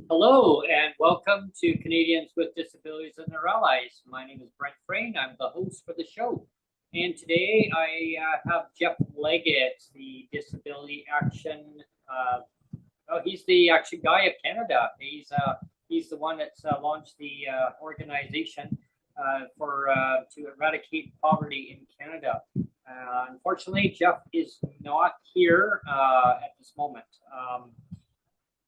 Hello and welcome to Canadians with Disabilities and Their Allies. My name is Brent Frain. I'm the host for the show. And today I have Jeff Leggett, the Disability Action. He's the Action Guy of Canada. He's the one that's launched the organization to eradicate poverty in Canada. Unfortunately, Jeff is not here at this moment.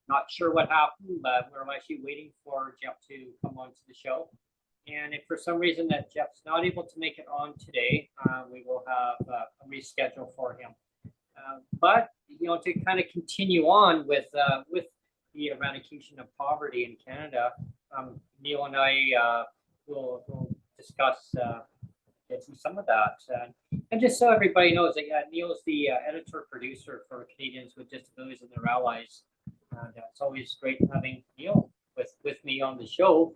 Not sure what happened, but we're actually waiting for Jeff to come onto the show. And if for some reason that Jeff's not able to make it on today, we will have a reschedule for him. But to kind of continue on with the eradication of poverty in Canada, Neil and I will discuss some of that. And just so everybody knows, Neil is the editor-producer for Canadians with Disabilities and Their Allies. And it's always great having Neil with me on the show.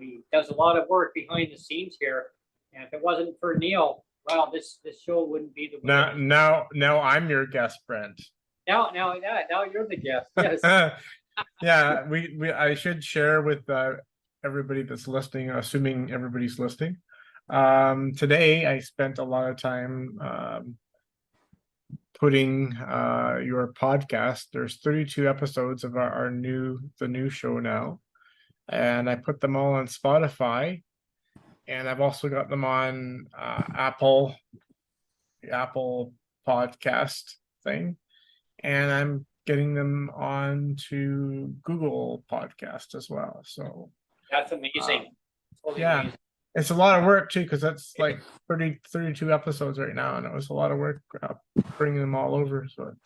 He does a lot of work behind the scenes here, and if it wasn't for Neil, well, this show wouldn't be the way. Now I'm your guest, Brent. Now you're the guest. Yes. Yeah, I should share with everybody that's listening, assuming everybody's listening. Today I spent a lot of time putting your podcast. There's 32 episodes of the new show now, and I put them all on Spotify, and I've also got them on Apple podcast thing, and I'm getting them on to Google Podcast as well. So that's amazing. Totally amazing. It's a lot of work too, because that's like 32 episodes right now, and it was a lot of work bringing them all over. So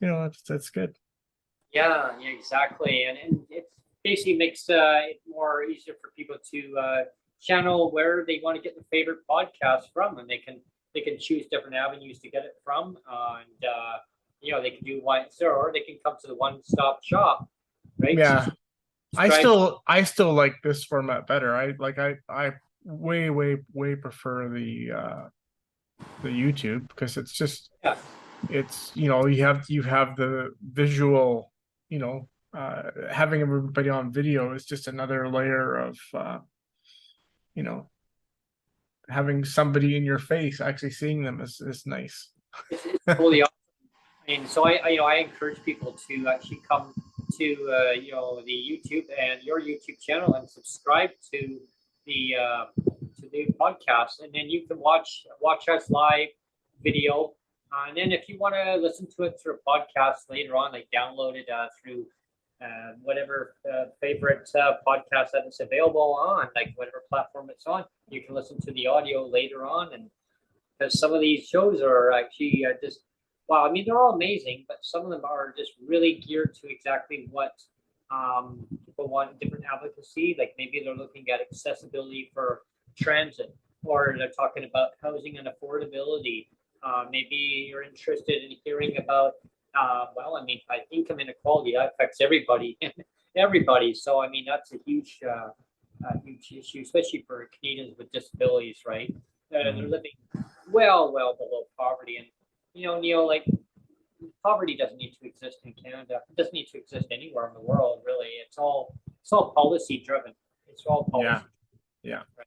that's good. Yeah, exactly, and it basically makes it more easier for people to channel where they want to get their favorite podcast from, and they can choose different avenues to get it from, and they can do one, or they can come to the one-stop shop, right? Yeah. I still like this format better. I way prefer the YouTube, because it's just it's you have the visual, having everybody on video is just another layer of having somebody in your face, actually seeing them is nice. It's totally awesome. So I encourage people to actually come to the YouTube and your YouTube channel and subscribe to the podcast, and then you can watch us live video, and then if you want to listen to it through a podcast later on, like download it through whatever favorite podcast that is available on, like whatever platform it's on, you can listen to the audio later on. And because some of these shows are actually just wow, they're all amazing, but some of them are just really geared to exactly what people want, different advocacy. Like maybe they're looking at accessibility for transit, or they're talking about housing and affordability. Maybe you're interested in hearing about, income inequality. That affects everybody. So, that's a huge issue, especially for Canadians with disabilities, right? They're living well below poverty. And Neil, like, poverty doesn't need to exist in Canada. It doesn't need to exist anywhere in the world, really. It's all policy driven. It's all policy. Yeah. Right?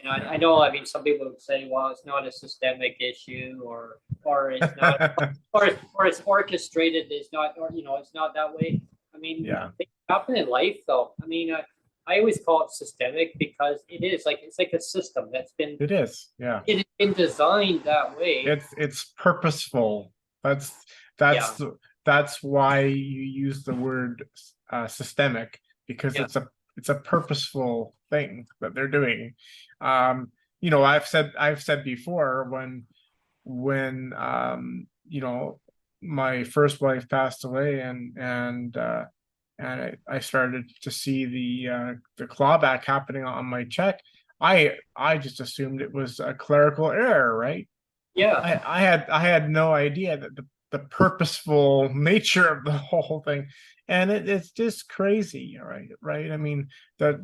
And I know, some people would say, well, it's not a systemic issue, or it's not, or it's orchestrated. It's not, or it's not that way. Things happen in life, though. I always call it systemic because it's like a system that's been It is, yeah. it's been designed that way. It's purposeful. That's Yeah. that's why you use the word systemic, because Yeah. it's a purposeful thing that they're doing. I've said before, when my first wife passed away, and I started to see the clawback happening on my check. I just assumed it was a clerical error, right? Yeah. I had no idea that the purposeful nature of the whole thing, and it's just crazy, right? I mean, that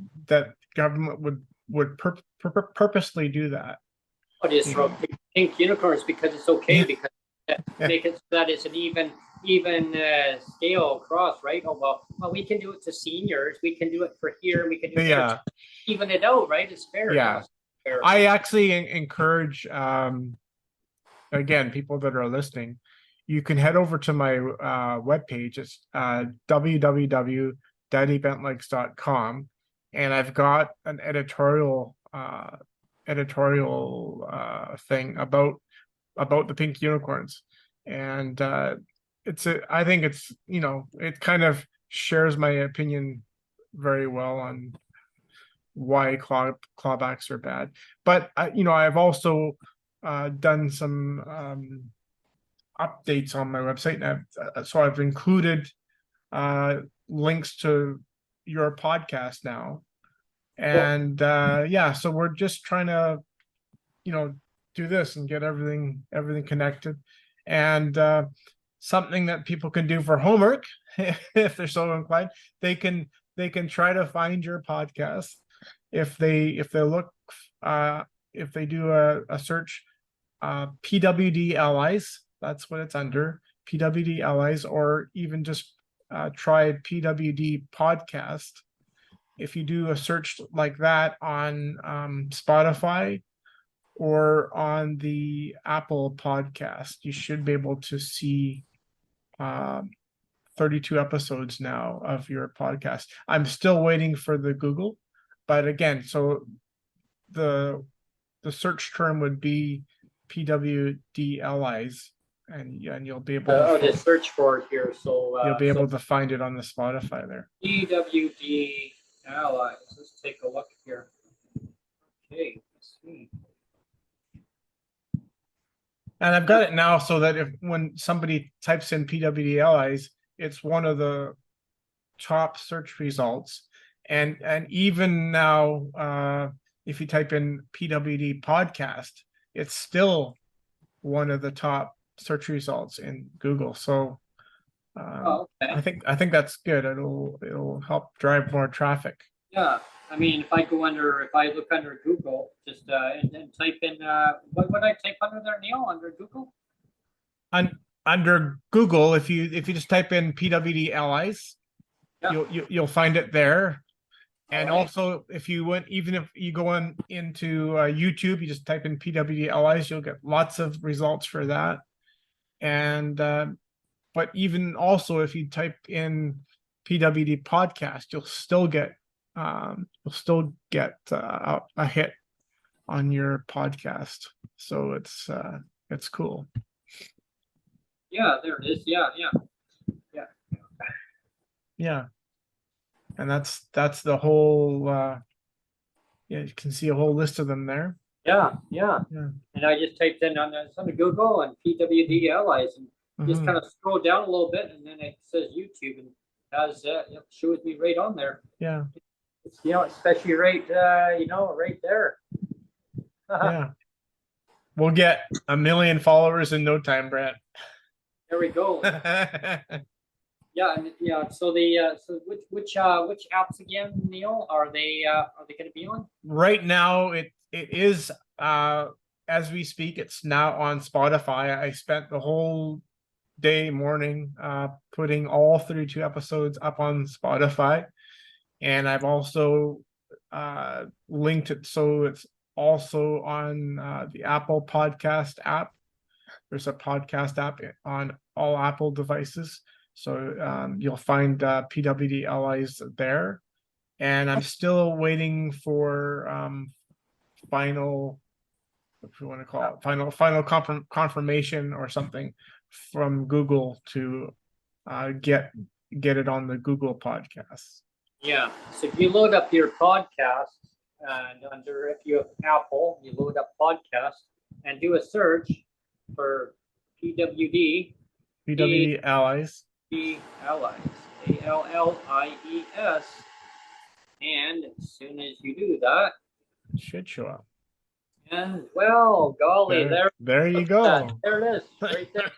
government would purposely do that. But it's from pink unicorns because it's okay, because make it so that it's an even scale across, right? Oh well, we can do it to seniors, we can do it for here, we can do it for even it out, right? It's fair. Yeah. Fair. I actually encourage again, people that are listening, you can head over to my webpage. It's www.daddybentlakes.com, and I've got an editorial thing about the pink unicorns, and I think it's, it kind of shares my opinion very well on why clawbacks are bad. But I've also done some updates on my website, and I've included links to your podcast now, and so we're just trying to do this and get everything connected, and something that people can do for homework if they're so inclined. They can try to find your podcast if they look if they do a search, PWD allies, that's what it's under, PWD allies, or even just try PWD podcast. If you do a search like that on Spotify or on the Apple podcast, you should be able to see 32 episodes now of your podcast. I'm still waiting for the Google, but again, so the search term would be PWD allies, and you'll be able to just search for it here. So you'll be able to find it on the Spotify there. PWD allies. Let's take a look here. Okay, let's see. And I've got it now so that when somebody types in PWD allies, it's one of the top search results. And even now, if you type in PWD podcast, it's still one of the top search results in Google. So okay. I think that's good. It'll help drive more traffic. Yeah. I mean, if I look under Google, just and type in what would I type under there, Neil? Under Google? Under Google, if you just type in PWD allies, you'll find it there. And also, if you go into YouTube, you just type in PWD allies, you'll get lots of results for that. And but even also, if you type in PWD podcast, you'll still get a hit on your podcast. So it's cool. Yeah, there it is. Yeah. And that's the whole you can see a whole list of them there. Yeah. And I just typed in on Google and PWD allies, and just kind of scroll down a little bit, and then it says YouTube, and has shows me right on there. Yeah. It's, especially right right there. Yeah. We'll get 1 million followers in no time, Brent. There we go. Yeah. So which apps again, Neil, are they going to be on? Right now, it is as we speak. It's now on Spotify. I spent the whole morning putting all 32 episodes up on Spotify, and I've also linked it so it's also on the Apple Podcast app. There's a podcast app on all Apple devices, so you'll find PWD allies there. and I'm still waiting for final, if you want to call it, final confirmation or something from Google to get it on the Google Podcasts. Yeah. So if you load up your podcast, and if you have Apple, you load up podcast and do a search for PWD. PWD Allies. Allies. ALLIES. And as soon as you do that, it should show up. And well, golly, there you go. There it is, right there.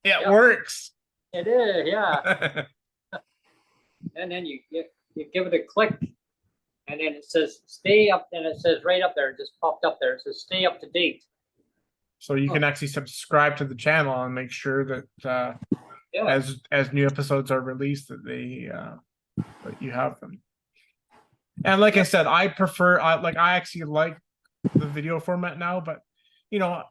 It works. It is, yeah. And then you give it a click, and then it says stay up, and it says right up there, it just popped up there. It says stay up to date. So you can actually subscribe to the channel and make sure that as new episodes are released, that that you have them. And like I said, I prefer I actually like the video format now, but you know,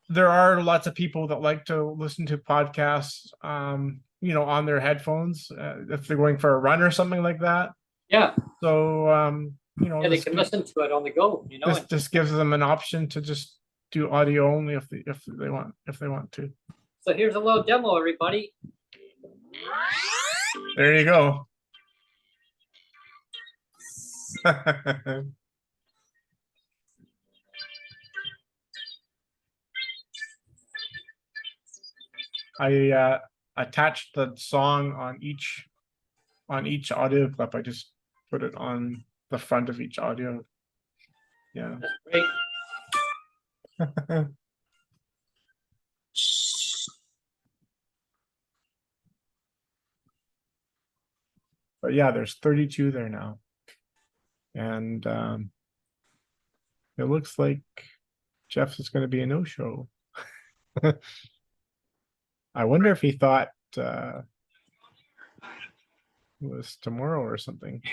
there are lots of people that like to listen to podcasts you know, on their headphones if they're going for a run or something like that. Yeah. So you know, they can listen to it on the go, you know. This gives them an option to just do audio only if they want to. So here's a little demo, everybody. There you go. I attached the song on each audio clip. I just put it on the front of each audio. Yeah. That's great. But yeah, there's 32 there now. And it looks like Jeff's is going to be a no-show. I wonder if he thought it was tomorrow or something.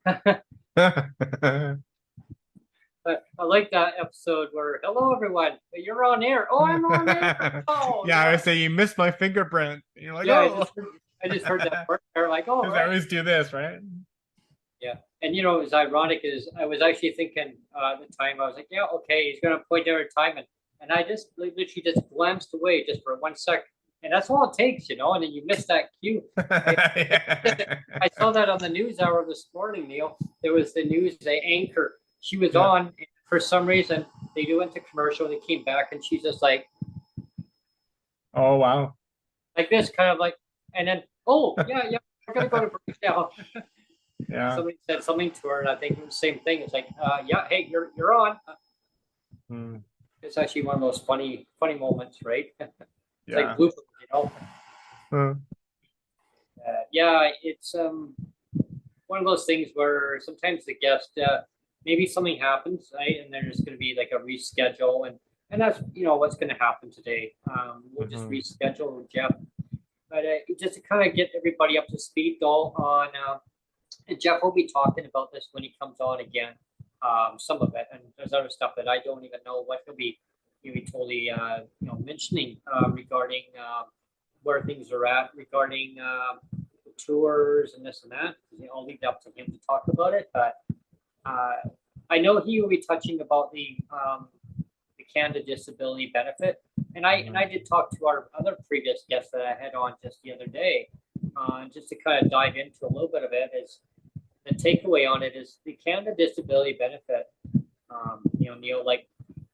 I like that episode where, hello everyone, you're on air. Oh, I'm on air. Oh, yeah, I would say you missed my fingerprint. You're like, yeah, oh. I just heard that part. They're like, oh, right. I always do this, right? Yeah, and you know, it was ironic is I was actually thinking at the time, I was like, yeah, okay, he's gonna point out a time, and I just literally just glanced away just for 1 second. And that's all it takes, you know, and then you miss that cue. I saw that on the news hour this morning, Neil. There was the news, the anchor. She was on, and for some reason, they went to commercial, they came back, and she's just like, oh, wow. Like this, kind of like, and then, oh, yeah, we're going to go to break now. Yeah. Somebody said something to her, and I think it was the same thing. It's like, yeah, hey, you're on. It's actually one of those funny moments, right? It's like bloopers, you know. Yeah, it's one of those things where sometimes the guest, maybe something happens, right, and there's going to be like a reschedule, and that's, you know, what's going to happen today. We'll just reschedule with Jeff, but just to kind of get everybody up to speed though on. And Jeff will be talking about this when he comes on again. Some of it, and there's other stuff that I don't even know what he'll be totally mentioning regarding where things are at regarding the tours and this and that. I'll leave it up to him to talk about it, but I know he will be touching about the Canada Disability Benefit, and I did talk to our other previous guests that I had on just the other day, just to kind of dive into a little bit of it. Is the takeaway on it is the Canada Disability Benefit, Neil, like,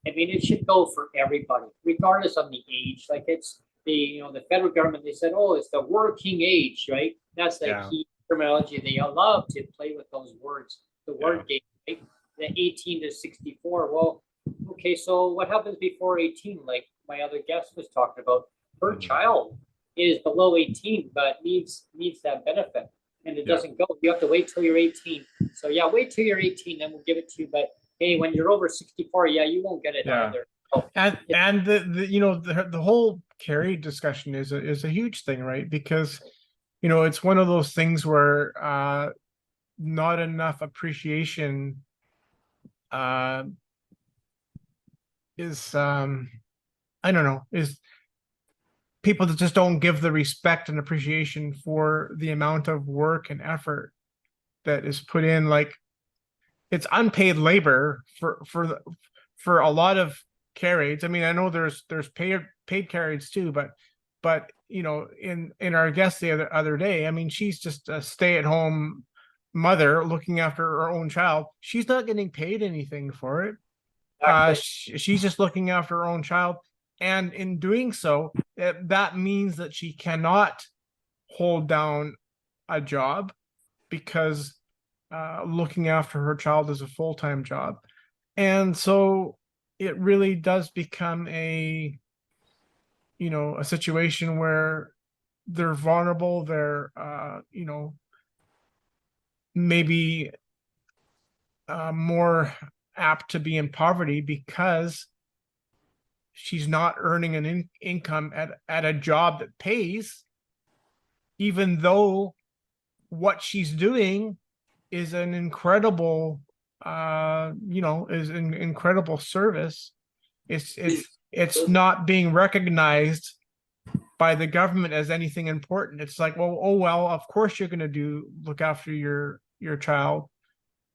I mean, it should go for everybody, regardless of the age. Like, it's the federal government, they said, oh, it's the working age, right? That's the key terminology. They love to play with those words, the word game, right? The 18 to 64. Well, okay, so what happens before 18? Like my other guest was talking about, her child is below 18, but needs that benefit. And it doesn't go. You have to wait till you're 18. So yeah, wait till you're 18, then we'll give it to you. But hey, when you're over 64, you won't get it either. So and the whole carry discussion is a huge thing, right? Because it's one of those things where not enough appreciation is I don't know, is people that just don't give the respect and appreciation for the amount of work and effort that is put in. Like, it's unpaid labor for a lot of care aides. I mean, I know there's paid care aides too, but you know, in our guest the other day, I mean, she's just a stay-at-home mother looking after her own child. She's not getting paid anything for it. She's just looking after her own child, and in doing so, that means that she cannot hold down a job, because looking after her child is a full-time job. And so it really does become a, you know, a situation where they're vulnerable, they're you know, maybe more apt to be in poverty because she's not earning an income at a job that pays, even though what she's doing is an incredible you know, is an incredible service. It's not being recognized by the government as anything important. It's like, well, oh well, of course you're going to look after your child,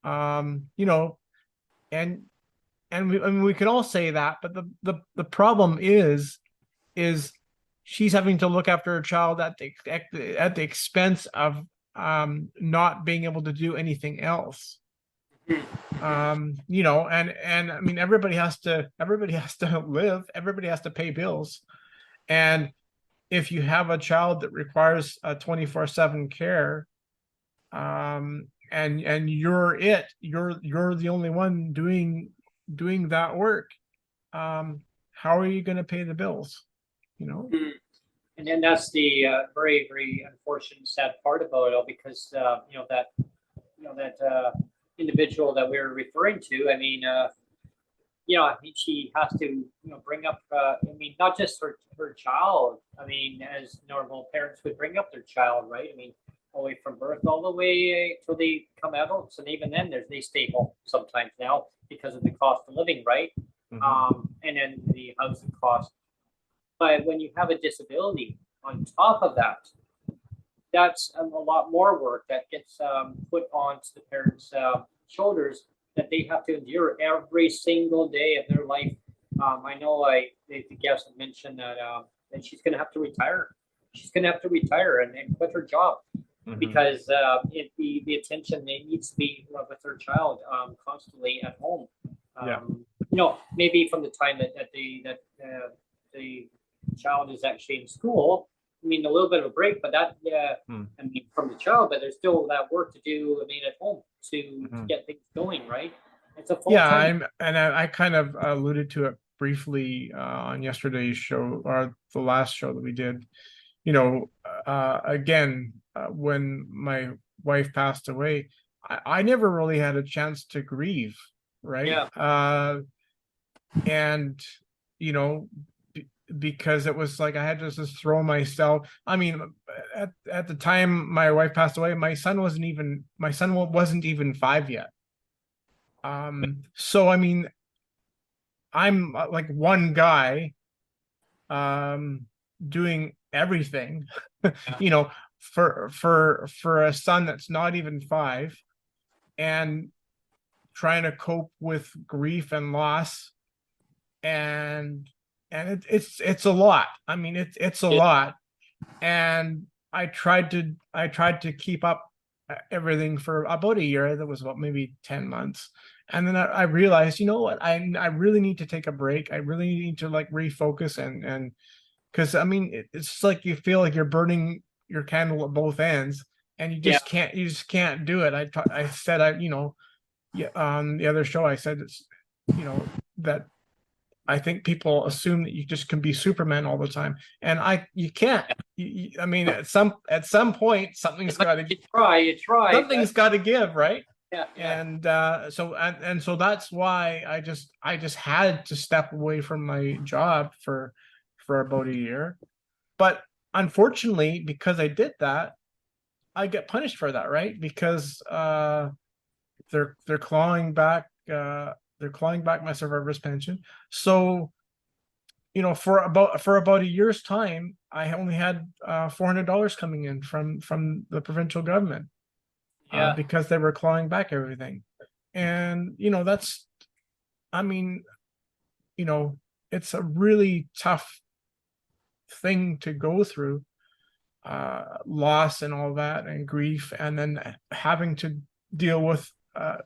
you know, and I mean, we can all say that, but the problem is she's having to look after her child at the expense of not being able to do anything else. You know, and I mean, everybody has to live, everybody has to pay bills. And if you have a child that requires a 24/7 care, and you're the only one doing that work, how are you going to pay the bills, you know? And then that's the very, very unfortunate, sad part about it all, because you know, that individual that we were referring to. I mean, you know, I mean, she has to, you know, bring up. I mean, not just her child. I mean, as normal parents would bring up their child, right? I mean, all the way from birth all the way till they come adults, and even then, they stay home sometimes now because of the cost of living, right? And then the housing cost. But when you have a disability on top of that, that's a lot more work that gets put onto the parents' shoulders, that they have to endure every single day of their life. I know the guest had mentioned that she's going to have to retire. She's going to have to retire and quit her job, because the attention needs to be with her child constantly at home. You know, maybe from the time that the child is actually in school, I mean, a little bit of a break, but that, I mean, from the child, but there's still that work to do, I mean, at home to get things going, right? It's a full time. I kind of alluded to it briefly on yesterday's show, or the last show that we did. You know, again, when my wife passed away, I never really had a chance to grieve, right? And, you know, because it was like I had to just throw myself. I mean, at the time my wife passed away, my son wasn't even 5 yet. So I mean, I'm like one guy doing everything, you know, for a son that's not even 5, and trying to cope with grief and loss, and it's a lot. I mean, it's a lot. And I tried to keep up everything for about a year. That was about maybe 10 months. And then I realized, you know what, I really need to take a break. I really need to like refocus, and because I mean, it's like you feel like you're burning your candle at both ends, and you just can't do it. I said, you know, on the other show, I said, it's, you know, that I think people assume that you just can be Superman all the time, and you can't. I mean, at some point, something's got to. You try. Something's got to give, right? Yeah. And so that's why I just had to step away from my job for about a year. But unfortunately, because I did that, I get punished for that, right? Because they're clawing back my survivor's pension. So for about a year's time, I only had $400 coming in from the provincial government, because they were clawing back everything. And that's, I mean, it's a really tough thing to go through, loss and all that, and grief, and then having to deal with a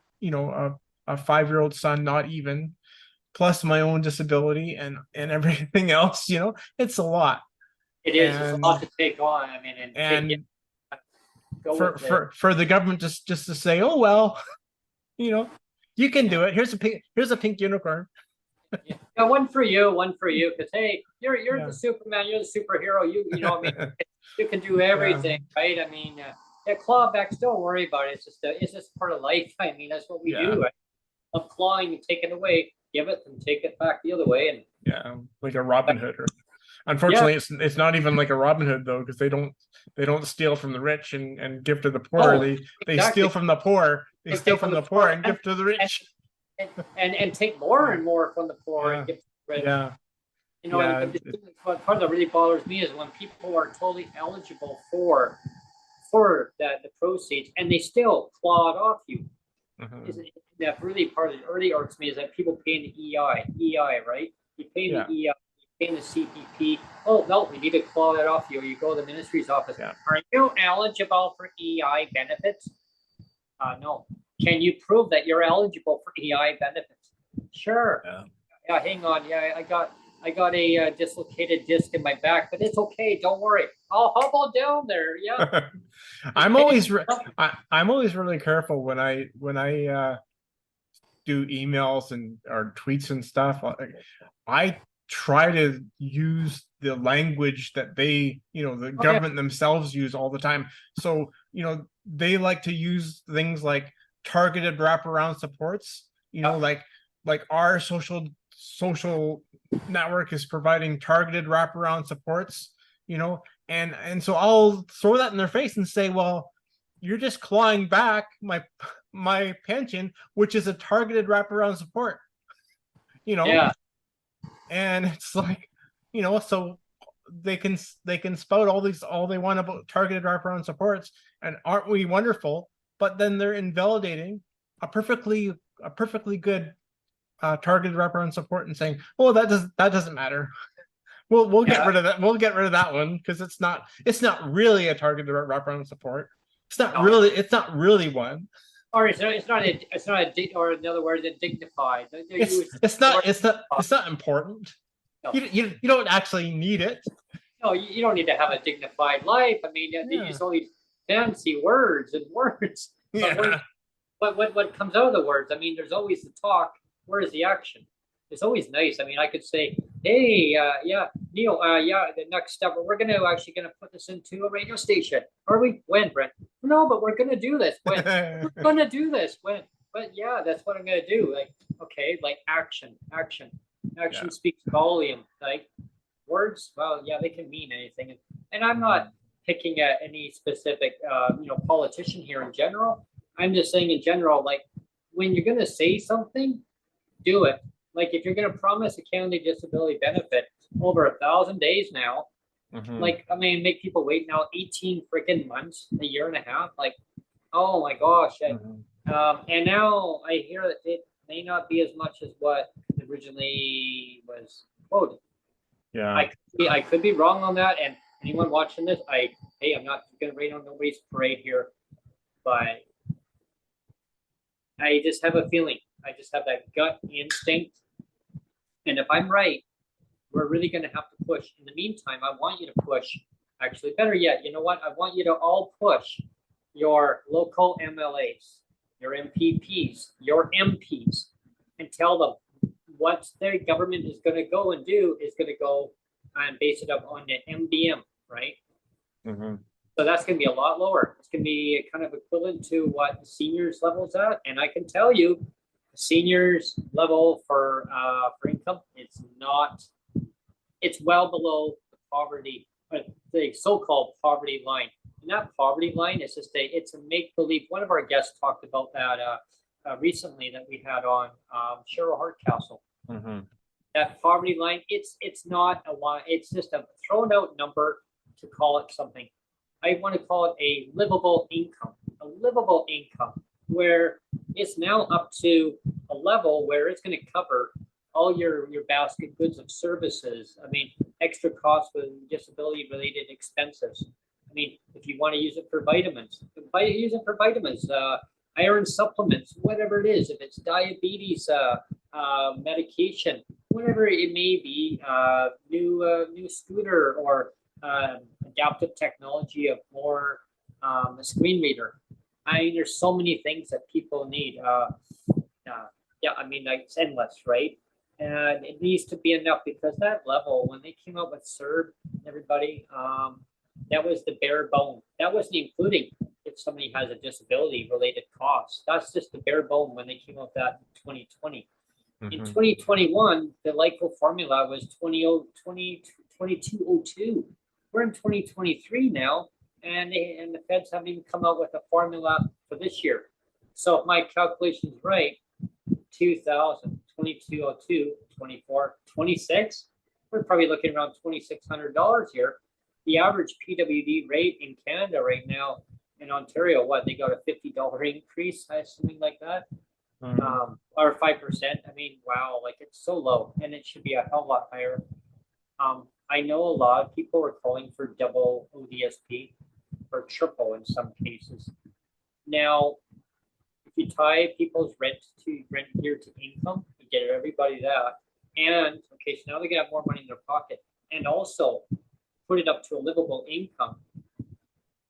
5-year-old son, not even, plus my own disability and everything else. It's a lot. It's a lot to take on. I mean, and go for the government just to say, oh well, you can do it. Here's a pink unicorn. Yeah, one for you, because hey, you're the Superman, you're the superhero. I mean, you can do everything, right? I mean, clawbacks, don't worry about it. It's just part of life. I mean, that's what we do. Right? Of clawing and taking away, give it and take it back the other way, and like a Robin Hood. Unfortunately, it's not even like a Robin Hood though, because they don't steal from the rich and give to the poor. They steal from the poor. They steal from the poor and give to the rich. And take more and more from the poor and give to the rich. Part that really bothers me is when people are totally eligible for the proceeds and they still claw it off you. That really part that really irks me is that people pay in the EI, right? You pay in the EI, you pay in the CPP. Oh no, we need to claw that off you. Or you go to the ministry's office. Are you eligible for EI benefits? No. Can you prove that you're eligible for EI benefits? Sure. Yeah, hang on. Yeah, I got a dislocated disc in my back, but it's okay. Don't worry. I'll hobble down there. Yeah. I'm always really careful when I do emails or tweets and stuff. I try to use the language that they, the government themselves use all the time. So, they like to use things like targeted wraparound supports, like our social network is providing targeted wraparound supports, and so I'll throw that in their face and say, well, you're just clawing back my pension, which is a targeted wraparound support, and it's like, so they can spout all they want about targeted wraparound supports, and aren't we wonderful? But then they're invalidating a perfectly good targeted wraparound support and saying, "Oh, that doesn't matter. We'll get rid of that. We'll get rid of that one because it's not really a targeted wraparound support. It's not really one." Or it's not or in other words, dignified. It's not important. No. You don't actually need it. No, you don't need to have a dignified life. I mean, you use all these fancy words. But what comes out of the words? I mean, there's always the talk. Where is the action? It's always nice. I mean, I could say, hey, Neil, the next step, we're gonna put this into a radio station. Are we? When, Brent? No, but we're gonna do this. When? We're gonna do this. When? But yeah, that's what I'm gonna do. Like, okay, like action speaks volume. Like words, well, yeah, they can mean anything. And I'm not picking at any specific, politician here in general. I'm just saying in general, like when you're gonna say something, do it. Like if you're going to promise a county disability benefit over 1,000 days now, like, I mean, make people wait now 18 freaking months, a year and a half. Like, oh my gosh. And now I hear that it may not be as much as what originally was quoted. Yeah. I could be wrong on that. And anyone watching this, I'm not going to rain on nobody's parade here, but I just have a feeling. I just have that gut instinct. And if I'm right, we're really going to have to push. In the meantime, I want you to push. Actually, better yet, you know what? I want you to all push your local MLAs, your MPPs, your MPs, and tell them what their government is going to go and do is going to go and base it up on the MBM, right? So that's going to be a lot lower. It's going to be kind of equivalent to what the seniors level's at. And I can tell you, seniors level for income, it's well below the poverty, the so-called poverty line. And that poverty line is it's a make-believe. One of our guests talked about that recently that we had on Cheryl Hardcastle. That poverty line, it's not a line, it's just a thrown out number to call it something. I want to call it a livable income where it's now up to a level where it's going to cover all your basket goods of services. I mean, extra costs with disability related expenses. I mean, if you want to use it for vitamins, use it for vitamins, iron supplements, whatever it is, if it's diabetes, medication, whatever it may be, new scooter or adaptive technology of more a screen reader. I mean, there's so many things that people need. Yeah, I mean, like it's endless, right? And it needs to be enough because that level, when they came out with CERB, everybody, that was the bare bone. That wasn't including if somebody has a disability related costs. That's just the bare bone when they came out with that in 2020. In 2021, the LIFO formula was 2202. We're in 2023 now, and the feds haven't even come out with a formula for this year. So if my calculation is right, 2000, 2202, 24, 26, we're probably looking around $2,600 here. The average PWD rate in Canada right now, in Ontario, what, they got a $50 increase, something like that, or 5%. I mean, wow, like it's so low, and it should be a hell of a lot higher. I know a lot of people are calling for double ODSP or triple in some cases. Now, if you tie people's rent here to income, you get everybody that, and okay, so now they're gonna have more money in their pocket, and also put it up to a livable income,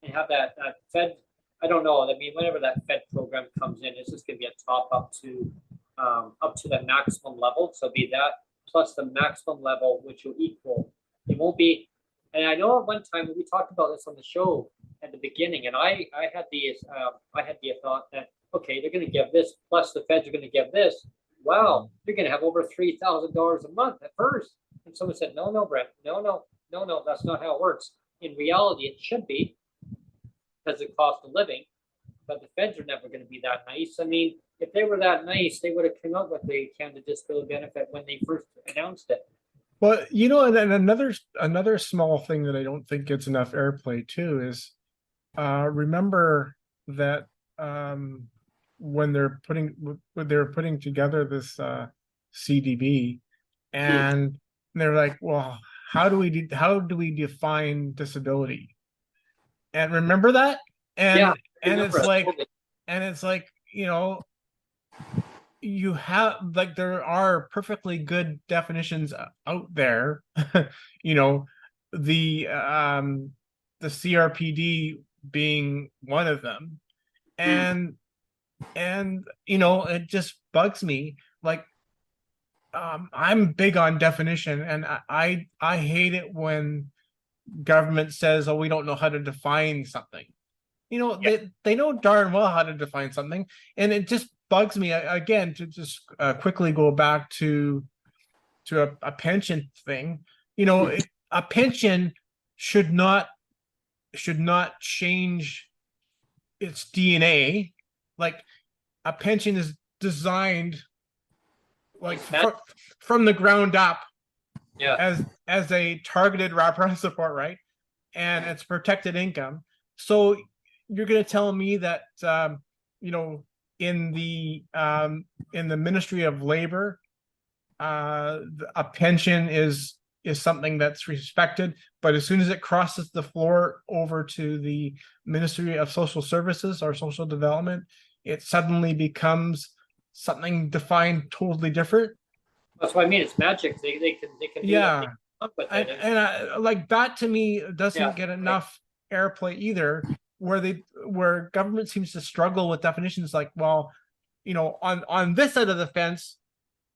and have that Fed. I don't know. I mean, whenever that Fed program comes in, it's just gonna be a top up to the maximum level. So be that plus the maximum level, which will equal. It won't be. And I know at one time we talked about this on the show at the beginning, and I had the thought that okay, they're going to give this plus the feds are going to give this. Wow, you're going to have over $3,000 a month at first. And someone said, no, Brent, no, that's not how it works. In reality, it should be because of the cost of living, but the feds are never going to be that nice. I mean, if they were that nice, they would have come up with the Canada Disability Benefit when they first announced it. Well, you know, and another small thing that I don't think gets enough airplay too is remember that when they're putting together this CDB, and they're like, well, how do we define disability? And remember that? And yeah, and it's like, and it's like, you know, you have like there are perfectly good definitions out there. You know, the CRPD being one of them, and you know, it just bugs me. Like, I'm big on definition, and I hate it when government says, oh, we don't know how to define something. You know, they know darn well how to define something, and it just bugs me again to just quickly go back to a pension thing. You know, a pension should not change its DNA. Like, a pension is designed like from the ground up, as a targeted wraparound support, right? And it's protected income. So you're going to tell me that you know, in the Ministry of Labor, a pension is something that's respected, but as soon as it crosses the floor over to the Ministry of Social Services or Social Development, it suddenly becomes something defined totally different. That's what I mean. It's magic. They can yeah. And like that to me doesn't get enough airplay either, where government seems to struggle with definitions like, well, you know, on this side of the fence,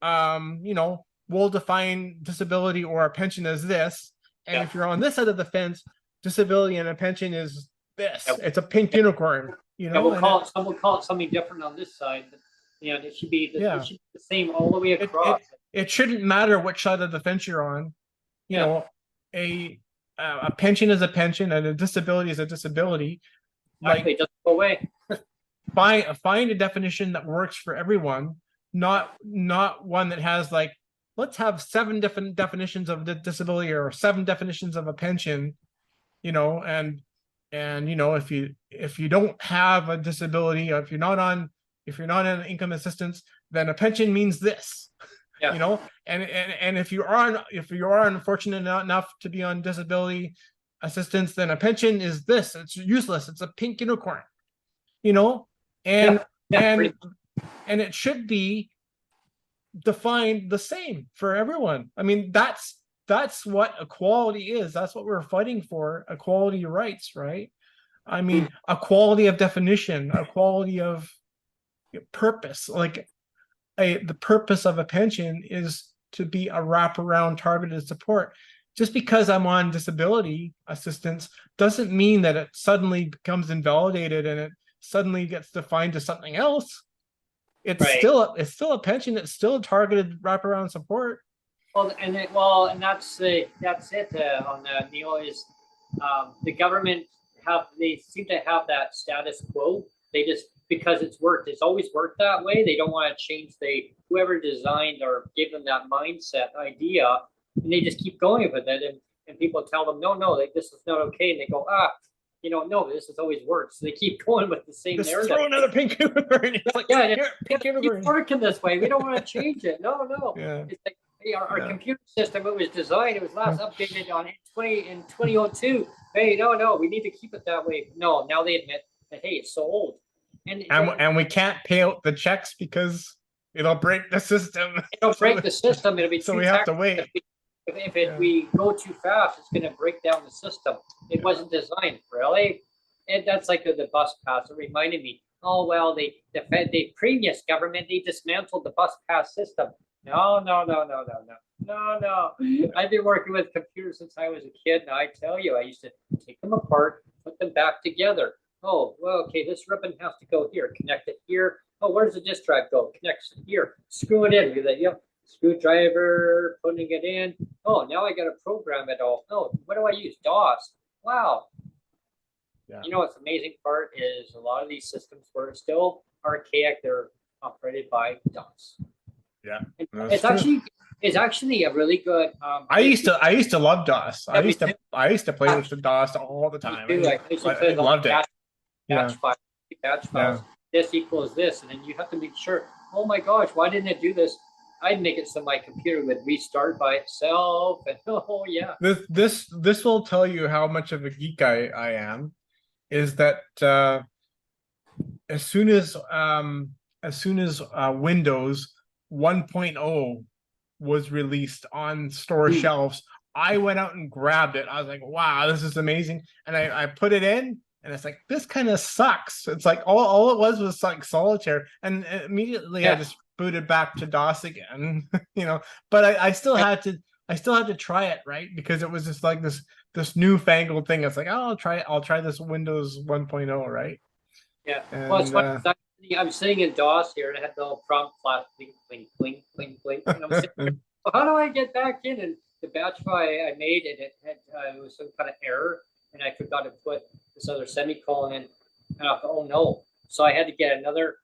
you know, we'll define disability or a pension as this, and if you're on this side of the fence, disability and a pension is this. It's a pink unicorn, you know. We'll call it something different on this side. Yeah, it should be the same all the way across. It shouldn't matter which side of the fence you're on. You know, a pension is a pension and a disability is a disability. Like, it doesn't go away. Find a definition that works for everyone, not one that has like let's have 7 different definitions of the disability or 7 definitions of a pension, and if you don't have a disability, or if you're not on income assistance, then a pension means this. Yeah. And if you are unfortunate enough to be on disability assistance, then a pension is this. It's useless. It's a pink unicorn. And and it should be defined the same for everyone. I mean, that's what equality is. That's what we're fighting for, equality rights, right? I mean, equality of definition, equality of purpose. Like the purpose of a pension is to be a wraparound targeted support. Just because I'm on disability assistance doesn't mean that it suddenly becomes invalidated and it suddenly gets defined as something else. It's still a pension. It's still a targeted wraparound support. Well, and that's it. On Neil, is the government they seem to have that status quo. They just, because it's always worked that way. They don't want to change whoever designed or gave them that mindset idea, and they just keep going with it. And people tell them, no, this is not okay, and they go, no, this has always worked. So they keep going with the same narrative. Throw another pink unicorn. It's like, pink unicorn. Keep working this way. We don't want to change it. No. Yeah. It's like, hey, our computer system, it was designed, it was last updated in 2002. Hey, no, we need to keep it that way. No, now they admit that, hey, it's so old. And we can't pay out the checks because it'll break the system. It'll break the system. It'll be so we have to wait. If we go too fast, it's going to break down the system. It wasn't designed, really. And that's like the bus pass. It reminded me, oh, well, the previous government, they dismantled the bus pass system. No. I've been working with computers since I was a kid, and I tell you, I used to take them apart, put them back together. Oh, well, okay, this ribbon has to go here, connect it here. Oh, where's the disk drive go? Connects it here, screw it in. Screwdriver, putting it in. Oh, now I got to program it all. Oh, what do I use? DOS. Wow. Yeah. What's the amazing part is a lot of these systems were still archaic. They're operated by DOS. Yeah, it's actually a really good. I used to love DOS. I used to play with the DOS all the time. I loved it. Batch files. This equals this, and then you have to make sure. Oh my gosh, why didn't it do this? I'd make it so my computer would restart by itself, and oh yeah. This will tell you how much of a geek I am. Is that as soon as Windows 1.0 was released on store shelves, I went out and grabbed it. I was like, wow, this is amazing. And I put it in, and it's like, this kind of sucks. It's like all it was like solitaire. And immediately I just booted back to DOS again, but I still had to try it, right? Because it was just like this newfangled thing. It's like, oh, I'll try this Windows 1.0, right? Yeah. And, well, it's funny. I'm sitting in DOS here, and I had the little prompt flash, blink. And I'm sitting there, how do I get back in? And the batch file I made, and it was some kind of error, and I forgot to put this other semicolon in. And I thought, oh no! So I had to get another.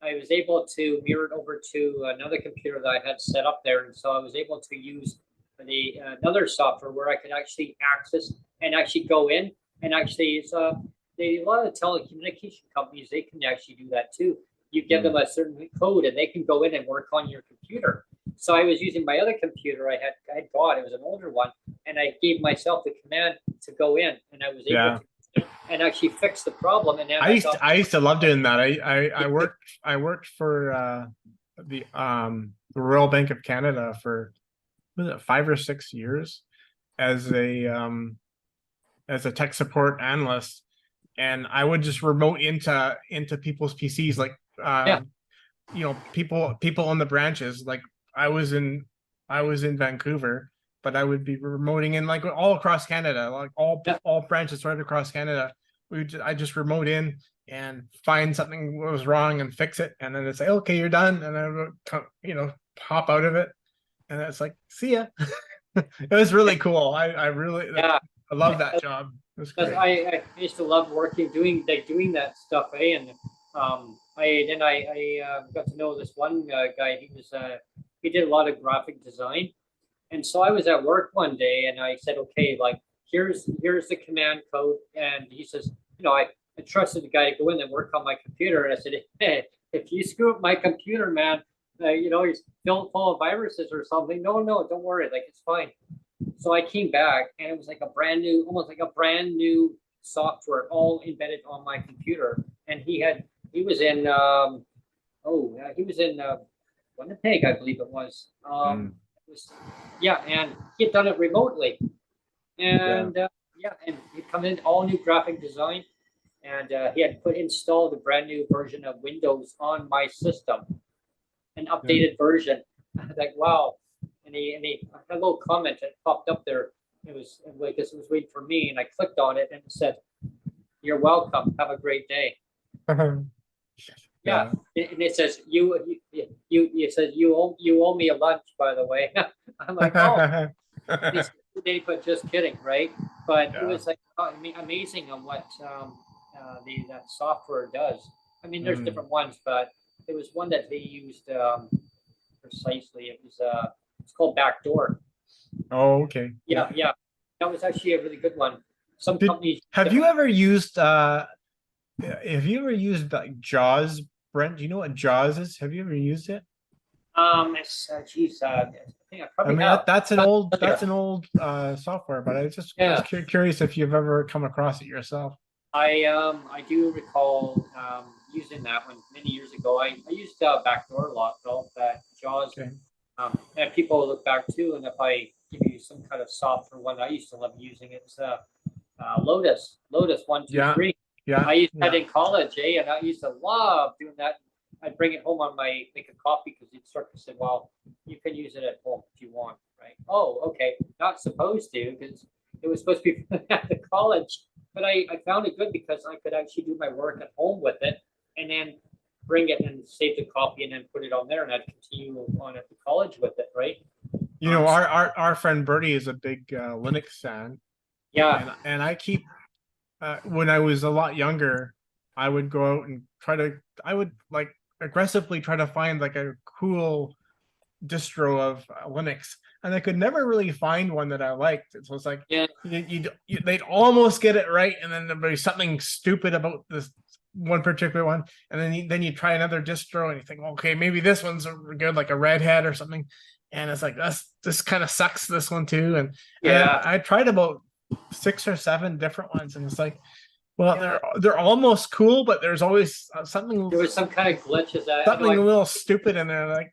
I was able to mirror it over to another computer that I had set up there, and so I was able to use another software where I could actually access and actually go in and actually a lot of telecommunication companies, they can actually do that too. You give them a certain code and they can go in and work on your computer. So I was using my other computer I had bought, it was an older one, and I gave myself the command to go in, and I was able to and actually fix the problem. And then I used to love doing that. I worked for the Royal Bank of Canada for 5 or 6 years as a tech support analyst. And I would just remote into people's PCs, like people on the branches. Like I was in Vancouver, but I would be remoting in like all across Canada, like all branches right across Canada. I just remote in and find something that was wrong and fix it, and then it's like, okay, you're done, and I would hop out of it, and it's like, see ya. It was really cool. I love that job. I used to love doing that stuff, And I got to know this one guy. He he did a lot of graphic design. And so I was at work one day and I said, okay, like, here's the command code. And he says, I trusted the guy to go in and work on my computer. And I said, hey, if you screw up my computer, man, he's full of viruses or something. No, don't worry. Like, it's fine. So I came back and it was like almost like a brand new software all embedded on my computer. And he was in, Winnipeg, I believe it was. And he had done it remotely. And and he'd come in all new graphic design. And he had installed a brand new version of Windows on my system, an updated version. I was like, wow. And he a little comment that popped up there. It was waiting for me, and I clicked on it, and it said, "You're welcome. Have a great day." Yeah, and it says you owe me a lunch, by the way. I'm like, oh, but just kidding, right? But it was like amazing on what that software does. I mean, there's different ones, but it was one that they used precisely. It was it's called Backdoor. Oh, okay. Yeah, that was actually a really good one. Some companies have you ever used like JAWS, Brent? Do you know what JAWS is? Have you ever used it? It's geez, I think I probably have. That's an old software, but I was just curious if you've ever come across it yourself. I do recall using that one many years ago. I used Backdoor a lot though, but JAWS. Okay. And people look back too, and if I give you some kind of software one, I used to love using it. It's Lotus 123. Yeah. I used that in college, and I used to love doing that. I'd bring it home on make a copy because the instructor said, "Well, you can use it at home if you want." Right? Oh, okay. Not supposed to, because it was supposed to be at the college. But I found it good because I could actually do my work at home with it, and then bring it and save the copy and then put it on there, and I'd continue on at the college with it, right? Our friend Bertie is a big Linux fan. Yeah. And I keep when I was a lot younger, I would go out and I would like aggressively try to find like a cool distro of Linux, and I could never really find one that I liked. So it's like they'd almost get it right, and then there'd be something stupid about this one particular one, and then you try another distro and you think, okay, maybe this one's good, like a Red Hat or something, and it's like this kind of sucks, this one too. And I tried about 6 or 7 different ones, and it's like, well, they're almost cool, but there's always something. There was some kind of glitches. Something a little stupid in there, like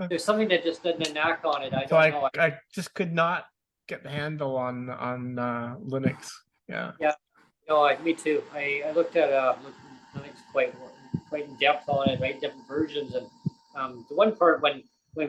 There's something that just doesn't knack on it. I just could not get the handle on Linux. Yeah. No, me too. I looked at Linux quite in depth on it, right? Different versions, and the one part when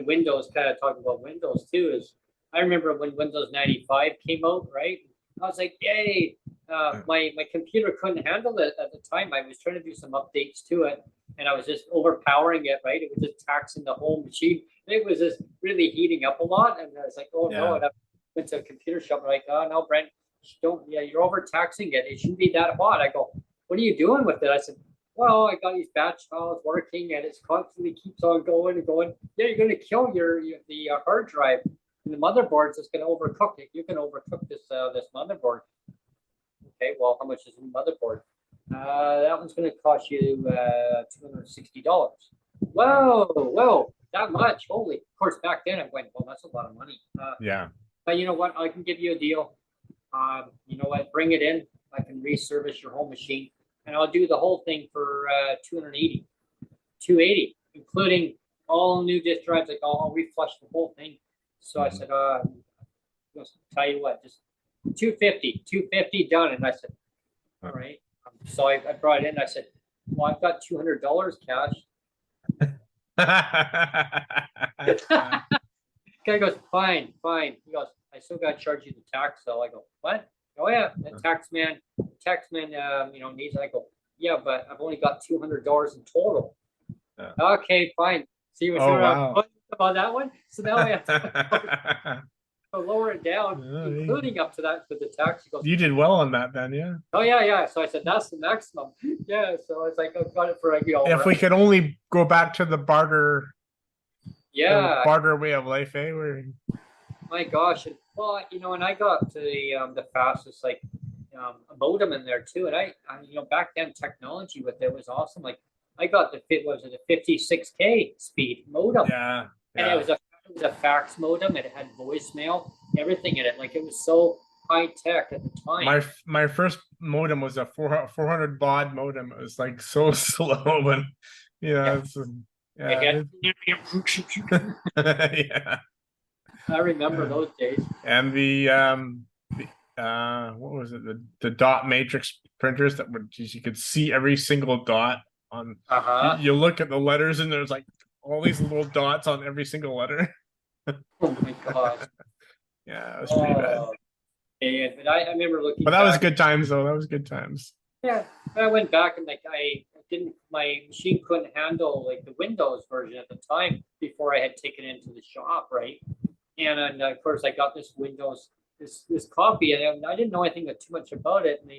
Windows, kind of talking about Windows too, is I remember when Windows 95 came out, right? I was like, yay! My computer couldn't handle it at the time. I was trying to do some updates to it, and I was just overpowering it, right? It was just taxing the whole machine. It was just really heating up a lot, and I was like, oh no! And I went to a computer shop, and I'm like, oh no, Brent, you're overtaxing it. It shouldn't be that hot. I go, what are you doing with it? I said, well, I got these batch files working, and it's constantly keeps on going and going. Yeah, you're going to kill the hard drive. And the motherboard's just going to overcook it. You can overcook this motherboard. Okay, well, how much is the motherboard? That one's going to cost you $260. Whoa, that much? Holy! Of course, back then I went, well, that's a lot of money. But you know what? I can give you a deal. You know what? Bring it in. I can reservice your whole machine, and I'll do the whole thing for $280, including all new disk drives. Like I'll reflush the whole thing. So I said, tell you what, just $250 done. And I said, all right. So I brought it in. I said, well, I've got $200 cash. Guy goes, fine. He goes, I still got to charge you the tax. So I go, what? Oh yeah, the tax man, needs. I go, yeah, but I've only got $200 in total. Okay, fine. See what about that one? So now we have to lower it down, including up to that for the tax. He goes, you did well on that then, yeah. Oh yeah. So I said that's the maximum. Yeah. So I was like, I got it for if we could only go back to the barter Yeah, barter way of life, eh? Where my gosh. And, well, and I got to the fastest like a modem in there too. And back then technology with it was awesome. Like I got was it a 56K speed modem, yeah, and it yeah. was a fax modem. And it had voicemail, everything in it. Like it was so high tech at the time. My first modem was a 400 baud modem. It was like so slow, but Yeah, it's yeah, yeah. I remember those days. And what was it? The dot matrix printers that would you could see every single dot on. Uh-huh. You look at the letters and there's like all these little dots on every single letter. Oh my gosh. Yeah, it was pretty bad. And but I remember looking But that was back. good times though. That was good times. Yeah, I went back and like I didn't my machine couldn't handle like the Windows version at the time before I had taken it into the shop, right? And of course I got this Windows this copy and I didn't know anything too much about it. And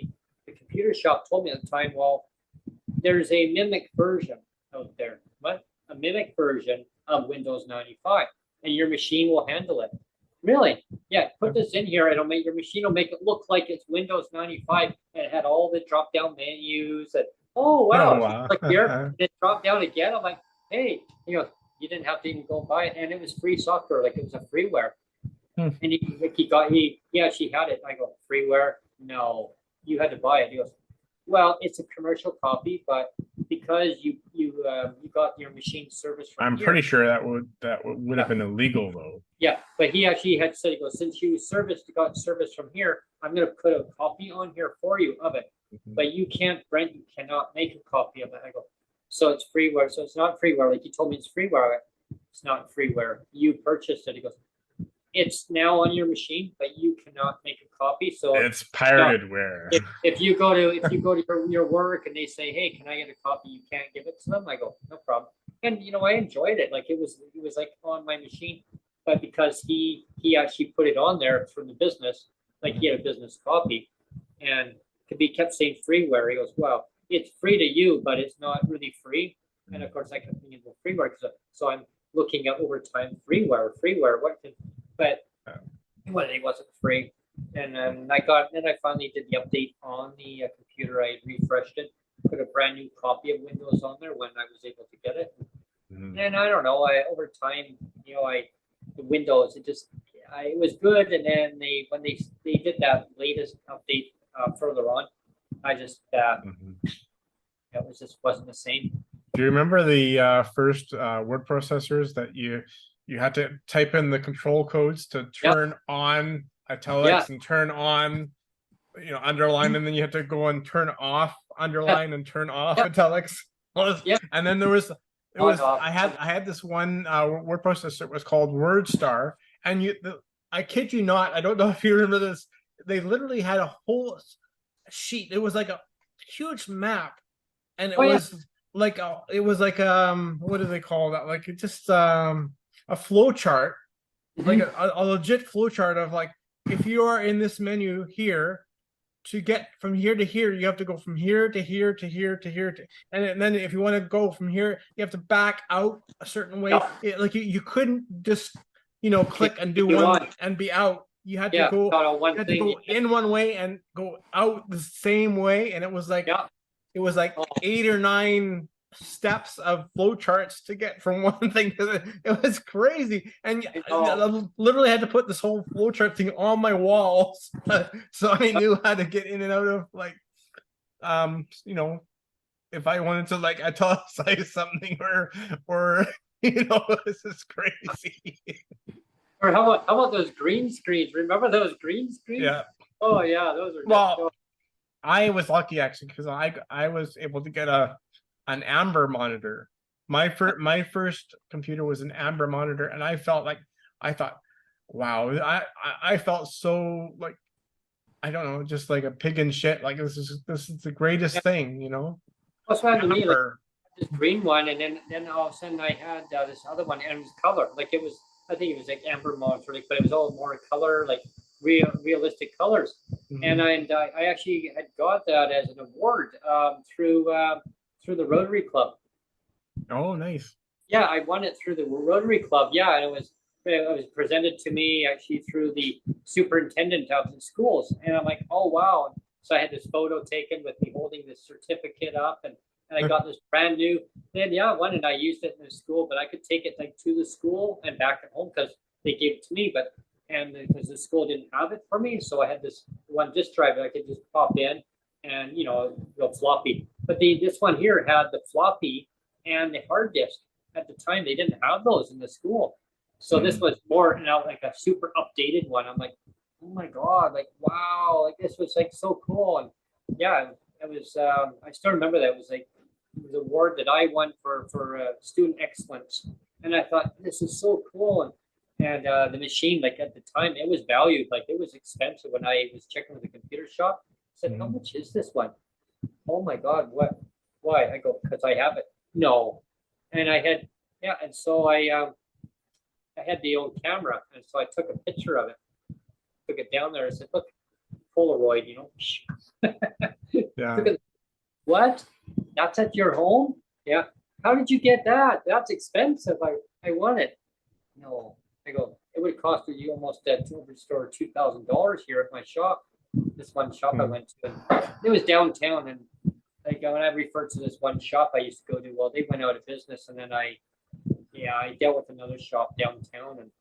the computer shop told me at the time, well, there's a mimic version out there. What? A mimic version of Windows 95, and your machine will handle it. Really? Yeah, put this in here. It'll make your machine will make it look like it's Windows 95, and it had all the drop down menus. And oh Oh wow, wow. like here, and it dropped down again. I'm like, hey, you didn't have to even go buy it, and it was free software, like it was a freeware. And he actually had it. I go, freeware? No, you had to buy it. He goes, well, it's a commercial copy, but because you got your machine service from I'm here. pretty sure that would have been illegal though. Yeah, but he actually had said, he goes, since you got service from here, I'm going to put a copy on here for you of it. But you can't, Brent, you cannot make a copy of it. I go, so it's freeware. So it's not freeware. Like you told me it's freeware. It's not freeware. You purchased it. He goes, it's now on your machine, but you cannot make a copy. So it's pirated ware. If you go to your work and they say, hey, can I get a copy? You can't give it to them. I go, no problem. And I enjoyed it. Like it was like on my machine, but because he actually put it on there from the business, like he had a business copy, and he kept saying freeware. He goes, well, it's free to you, but it's not really free. And of course, I kept thinking, well, freeware, so I'm looking at over time freeware, what can, but it wasn't free. And I finally did the update on the computer. I refreshed it, put a brand new copy of Windows on there when I was able to get it. And I don't know, over time, the Windows, it was good. And then when they did that latest update further on, I just it wasn't the same. Do you remember the first word processors that you had to type in the control codes to turn on italics and turn on underline, and then you had to go and turn off underline and turn off italics? And then I had this one word processor. It was called WordStar, and I kid you not, I don't know if you remember this, they literally had a whole sheet. It was like a huge map, and it was like what do they call that, like it just a flow chart, like a legit flow chart of like, if you are in this menu here, to get from here to here, you have to go from here to here to here to here and then if you want to go from here, you have to back out a certain way. Like you couldn't just click and do one and be out. You had to go in one way and go out the same way, and it was like 8 or 9 steps of flow charts to get from one thing to the, it was crazy. And I literally had to put this whole flow chart thing on my walls so I knew how to get in and out of, like, if I wanted to like italicize something or this is crazy. Or how about those green screens? Remember those green screens? Yeah. Oh yeah, those are well. I was lucky actually, because I was able to get an Amber monitor. My first computer was an Amber monitor, and I thought, wow, I felt so like, I don't know, just like a pig in shit. Like this is the greatest thing, What's happened to me? Like, this green one, and then all of a sudden I had this other one, and it was color. Like I think it was like Amber monitor, but it was all more color, like realistic colors. And I actually had got that as an award through the Rotary Club. Oh, nice. Yeah, I won it through the Rotary Club. Yeah, and it was presented to me actually through the superintendent of the schools, and I'm like, oh wow! So I had this photo taken with me holding this certificate up, and I got this brand new. Then yeah, I won it. I used it in the school, but I could take it like to the school and back at home because they gave it to me, but and because the school didn't have it for me, so I had this one disk drive that I could just pop in and go floppy. But this one here had the floppy and the hard disk. At the time, they didn't have those in the school, so this was more like a super updated one. I'm like, oh my god, like wow, like this was like so cool. And yeah, it was. I still remember that it was like the award that I won for student excellence, and I thought this is so cool. And the machine, like at the time, it was valued, like it was expensive. When I was checking with the computer shop, I said, how much is this one? Oh my god, what? Why? I go, because I have it. No, and I had, yeah, and so I had the old camera, and so I took a picture of it, took it down there. I said, look, Polaroid, Yeah. What? That's at your home? Yeah. How did you get that? That's expensive. I want it. No. I go, it would cost you almost at $2,000 here at my shop. This one shop I went to. And it was downtown, and like when I refer to this one shop I used to go to, well, they went out of business, and then I dealt with another shop downtown, and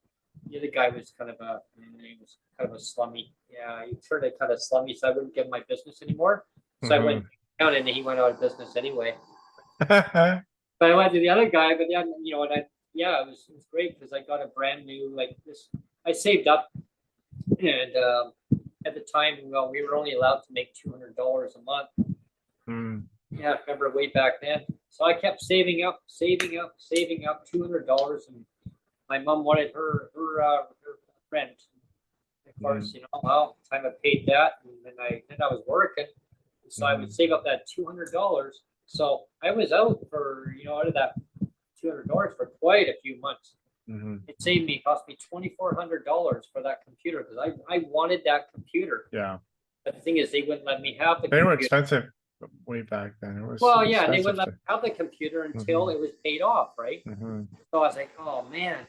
the other guy was he was kind of a slummy. Yeah, he turned it kind of slummy, so I wouldn't give him my business anymore. So I went down, and he went out of business anyway. But I went to the other guy, but then it was great because I got a brand new like this. I saved up, and at the time, well, we were only allowed to make $200 a month. Yeah, I remember way back then. So I kept saving up $200, and my mom wanted her rent. Of course, well, time I paid that, and then I was working, so I would save up that $200. So I was out for out of that $200 for quite a few months. It cost me $2,400 for that computer because I wanted that computer. Yeah. But the thing is, they wouldn't let me have the computer. They were expensive way back then. It was well, yeah, they wouldn't let me have the computer until it was paid off, right? So I was like, oh man.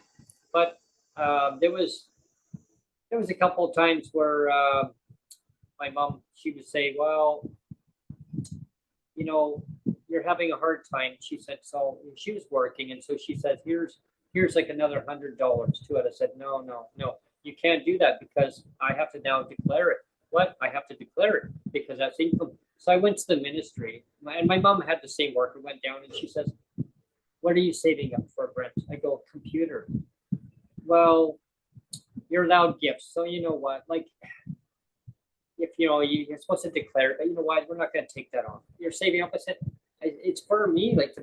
But there was a couple of times where my mom, she would say, well, you're having a hard time. She said, so she was working, and so she said, here's like another $100 to it. I said, no, you can't do that because I have to now declare it. What? I have to declare it because that's income. So I went to the ministry, and my mom had the same worker, went down, and she says, what are you saving up for, Brent? I go, computer. Well, you're allowed gifts. So you know what? Like, if you're supposed to declare it, but you know what? We're not going to take that off. You're saving up. I said, it's for me, like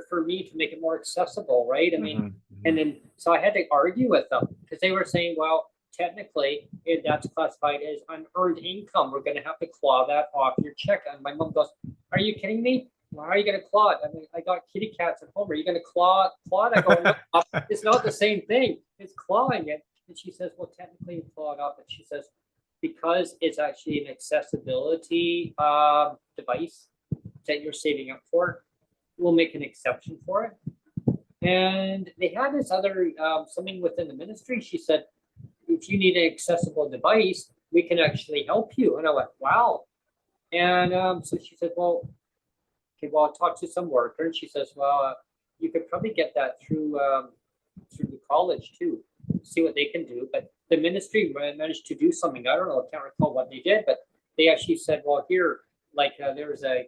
for me to make it more accessible, right? I mean, and then so I had to argue with them because they were saying, well, technically that's classified as unearned income. We're going to have to claw that off your check. And my mom goes, are you kidding me? Why are you going to claw it? I mean, I got kitty cats at home. Are you going to claw it? I go, no, it's not the same thing. It's clawing it. And she says, well, technically you claw it off. And she says, because it's actually an accessibility device that you're saving up for, we'll make an exception for it. And they had this other something within the ministry. She said, if you need an accessible device, we can actually help you. And I went, wow. And so she said, well, okay, well, I'll talk to some worker. And she says, well, you could probably get that through the college too, see what they can do. But the ministry managed to do something. I don't know, I can't recall what they did, but they actually said, well, here, like there was a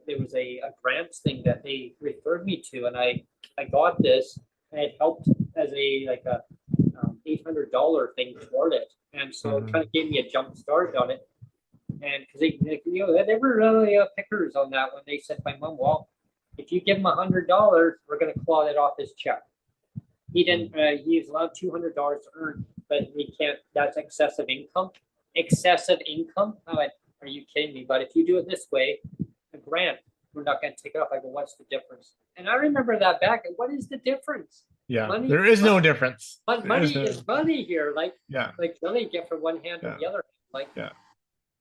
grants thing that they referred me to, and I got this, and it helped as a $800 thing toward it, and so it kind of gave me a jump start on it. And because they were really pickers on that when they said to my mom, well, if you give him $100, we're going to claw that off his check. He didn't. He's allowed $200 to earn, but he can't. That's excessive income. Excessive income. I went, are you kidding me? But if you do it this way, a grant, we're not going to take it off. I go, what's the difference? And I remember that back. What is the difference? Yeah, there is no difference. Money is money here. Like really get from one hand to the other. Like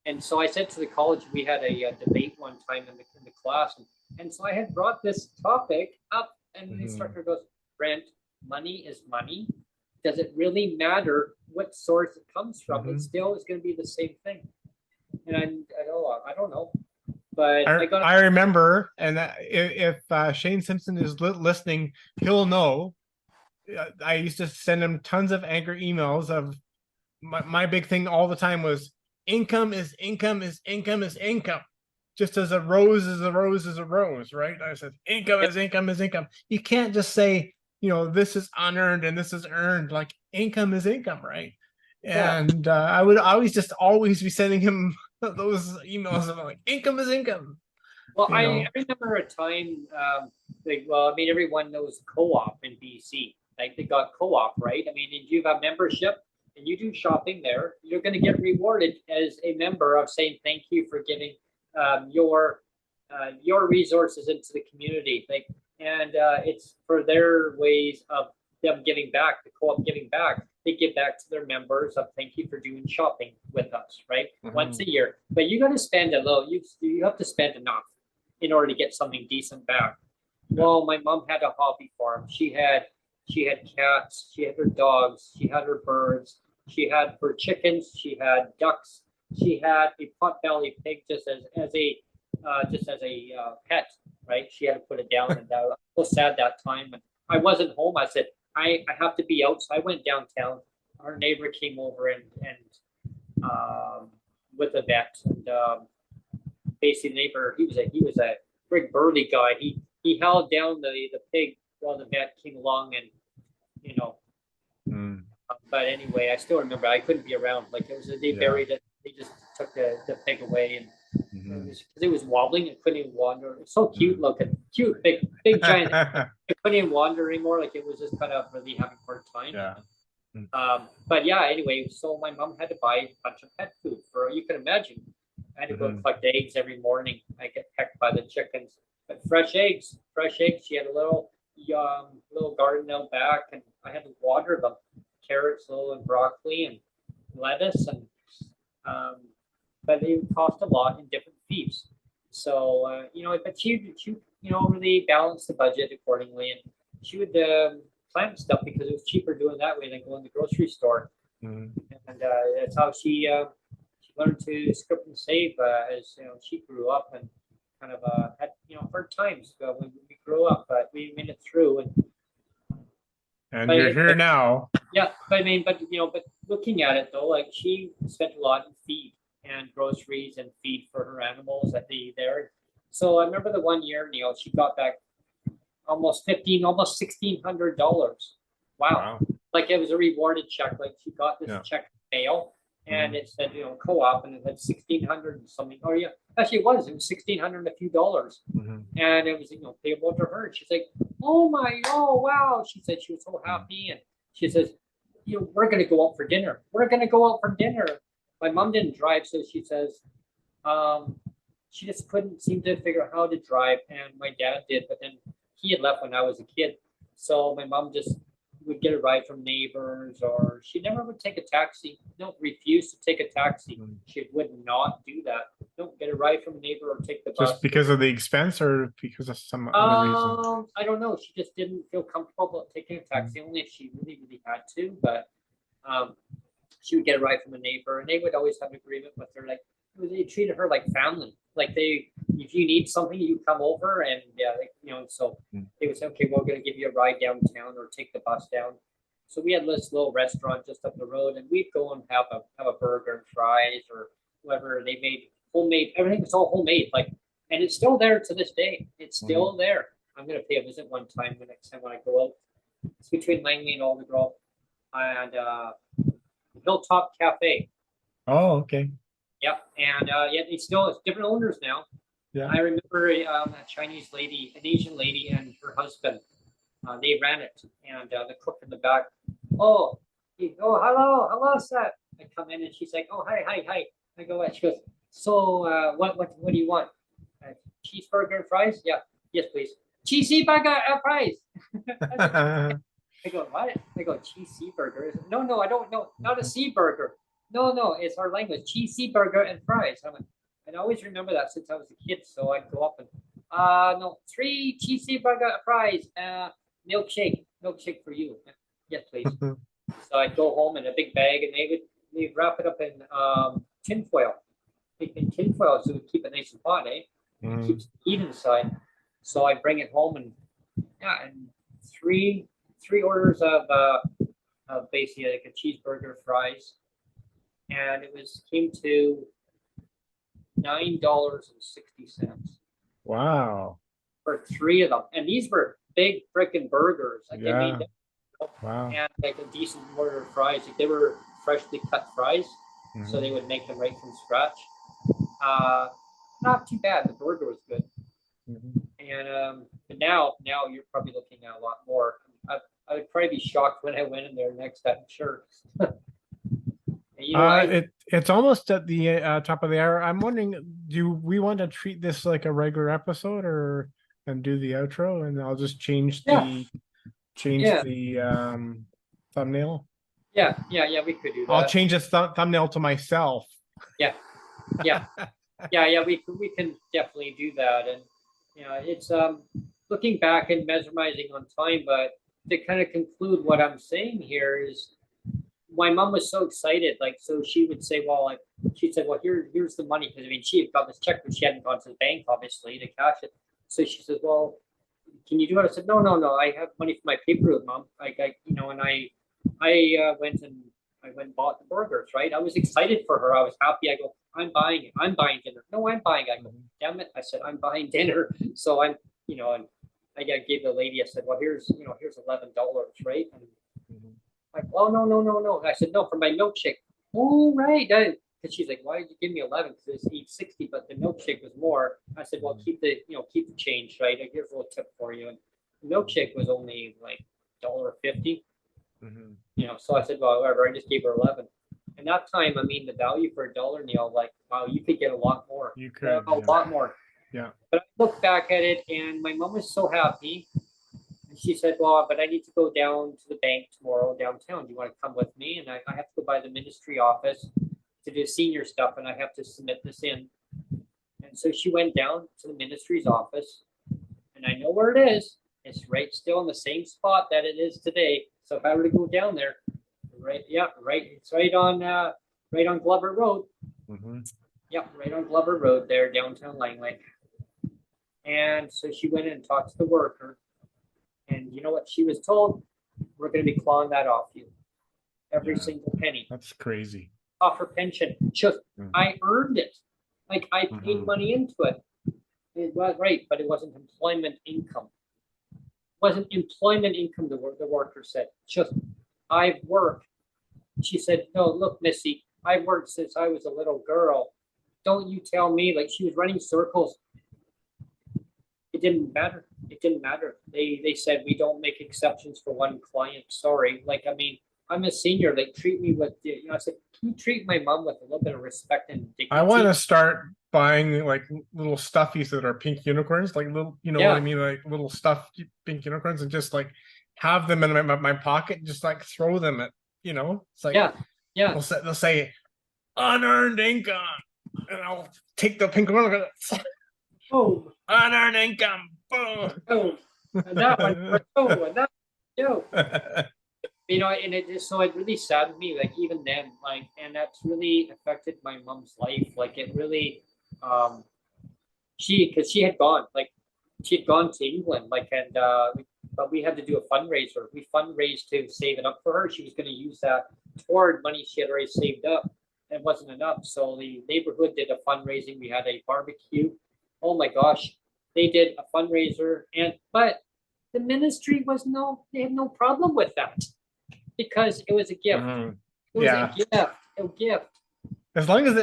And so I said to the college, we had a debate one time in the class, and so I had brought this topic up, and the instructor goes, Brent, money is money. Does it really matter what source it comes from? It still is going to be the same thing. And I don't know. But I remember, and if Shane Simpson is listening, he'll know. I used to send him tons of angry emails of my big thing all the time was income is income is income is income. Just as a rose is a rose is a rose, right? I said income is income is income. You can't just say, this is unearned and this is earned. Like income is income, right? And I would always be sending him those emails of like income is income. Well, I remember a time, everyone knows co-op in BC. Like they got co-op, right? I mean, if you have a membership and you do shopping there, you're going to get rewarded as a member of saying thank you for giving your resources into the community. And it's for their ways of them giving back, the co-op giving back. They give back to their members of thank you for doing shopping with us, right? Once a year. But you got to spend a little. You have to spend enough in order to get something decent back. Well, my mom had a hobby farm. She had cats, she had her dogs, she had her birds, she had her chickens, she had ducks, she had a potbelly pig just as a pet, right? She had to put it down, and I was so sad that time. And I wasn't home. I said I have to be out, so I went downtown. Our neighbor came over and with a vet, and basically the neighbor, he was a big burly guy. He held down the pig while the vet came along, and but anyway, I still remember I couldn't be around. Like they buried it. They just took the pig away, and it was wobbling. It couldn't even wander. It's so cute looking, big giant. It couldn't even wander anymore. Like it was just kind of really having a hard time. Yeah. But yeah, anyway, so my mom had to buy a bunch of pet food for, you can imagine. I had to go collect eggs every morning. I get pecked by the chickens, but fresh eggs. She had a little garden out back, and I had to water them, carrots, and broccoli and lettuce, and but they cost a lot in different fees. So but she really balanced the budget accordingly, and she would plant stuff because it was cheaper doing that way than going to the grocery store. And that's how she learned to script and save as she grew up, and kind of had hard times when we grew up, but we made it through. And you're here now. Yeah, but but looking at it though, like she spent a lot in feed and groceries and feed for her animals at there. So I remember the one year, Neil, she got back almost $1,600. Wow. Like it was a rewarded check. Like she got this check in the mail, and it said co-op, and it had 1,600 and something. Oh yeah, actually it was 1,600 and a few dollars, and it was payable to her. And she's like, oh wow. She said she was so happy, and she says, we're gonna go out for dinner. My mom didn't drive, so she says, she just couldn't seem to figure out how to drive, and my dad did, but then he had left when I was a kid, so my mom just would get a ride from neighbors, or she never would take a taxi. No, refused to take a taxi. She would not do that. Don't get a ride from a neighbor or take the bus. Just because of the expense, or because of some other reason? I don't know. She just didn't feel comfortable taking a taxi, only if she really, really had to. But she would get a ride from a neighbor, and they would always have an agreement with her. Like they treated her like family. Like if you need something, you come over, and so they would say, okay, we're going to give you a ride downtown or take the bus down. So we had this little restaurant just up the road, and we'd go and have a burger and fries or whatever. They made homemade, everything was all homemade, and it's still there to this day. It's still there. I'm going to pay a visit one time the next time when I go out. It's between Langley and Aldergrove, and Hilltop Cafe. Oh, okay. Yep, and it's different owners now. Yeah, I remember a Chinese lady, an Asian lady, and her husband. They ran it, and the cook in the back. Hello, sir. I come in, and she's like, oh, hi. I go, she goes, so what do you want? Cheeseburger and fries? Yeah, yes, please. Cheeseburger and fries. I go, what? I go, cheesy burger. No, I don't know. Not a sea burger. No, it's our language. Cheesy burger and fries. I always remember that since I was a kid. So I'd go up and, no, 3 cheesy burger fries, milkshake. milkshake for you. Yes, please. So I'd go home in a big bag, and they'd wrap it up in tin foil. In tin foil, so it would keep it nice and hot, eh? It keeps the heat inside. So I bring it home, and and three orders of basically like a cheeseburger, fries, and it came to $9.60. Wow. For 3 of them, and these were big frickin' burgers. Like they made them, wow. and like a decent order of fries. Like they were freshly cut fries, so they would make them right from scratch. Not too bad. The burger was good. And but now you're probably looking at a lot more. I would probably be shocked when I went in there next time. Sure. You know, it's almost at the top of the hour. I'm wondering, do we want to treat this like a regular episode, and do the outro, and I'll just change the thumbnail? Yeah, we could do that. I'll change the thumbnail to myself. Yeah. We can definitely do that. And you know, it's looking back and mesmerizing on time, but to kind of conclude what I'm saying here is, my mom was so excited. Like, so she would say, well, she said, well, here's the money. Because I mean, she had got this check, but she hadn't gone to the bank, obviously, to cash it. So she says, well, can you do it? I said, no. I have money for my paper route, Mom. And I went and bought the burgers, right? I was excited for her. I was happy. I go, I'm buying it. I'm buying dinner. No, I'm buying. I go, damn it. I said, I'm buying dinner. So and I gave the lady, I said, well, here's $11, right? And like, oh, no. I said, no, for my milkshake. Oh, right. Because she's like, why did you give me 11? Because it's $8.60, but the milkshake was more. I said, well, keep the change, right? Here's a little tip for you. And the milkshake was only like $1.50. So I said, well, whatever. I just gave her 11. And that time, I mean, the value for $1, Neil, like, wow, you could get a lot more. You could a lot more. Yeah. But I look back at it, and my mom was so happy. And she said, well, but I need to go down to the bank tomorrow downtown. Do you want to come with me? And I have to go by the ministry office to do senior stuff, and I have to submit this in. And so she went down to the ministry's office, and I know where it is. It's right still in the same spot that it is today. So if I were to go down there, it's right on Glover Road. Yep, right on Glover Road there, downtown Langley. And so she went in and talked to the worker. And you know what she was told? We're going to be clawing that off you. Every single penny. That's crazy. Off her pension. Just, I earned it. Like, I paid money into it. It was right, but it wasn't employment income. It wasn't employment income, the worker said. Just, I've worked. She said, no, look, Missy, I've worked since I was a little girl. Don't you tell me. Like, she was running circles. It didn't matter. It didn't matter. They said, we don't make exceptions for one client. Sorry. Like, I mean, I'm a senior. Like, treat me with, I said, can you treat my mom with a little bit of respect and dignity? I want to start buying like little stuffies that are pink unicorns, like little, what I mean? Like little stuffed pink unicorns, and just like have them in my pocket, and just like throw them at, it's like, they'll say unearned income, and I'll take the pink unicorn. Oh, unearned income. Boom. Oh, and that one. Oh, and that. And it just, so it really saddened me. Like, even then, like, and that's really affected my mom's life. Like, it really, because she had gone to England, like, and but we had to do a fundraiser. We fundraised to save it up for her. She was going to use that toward money she had already saved up. It wasn't enough, so the neighborhood did a fundraising. We had a barbecue. Oh my gosh, they did a fundraiser, but the ministry they had no problem with that because it was a gift. It was a gift. As long as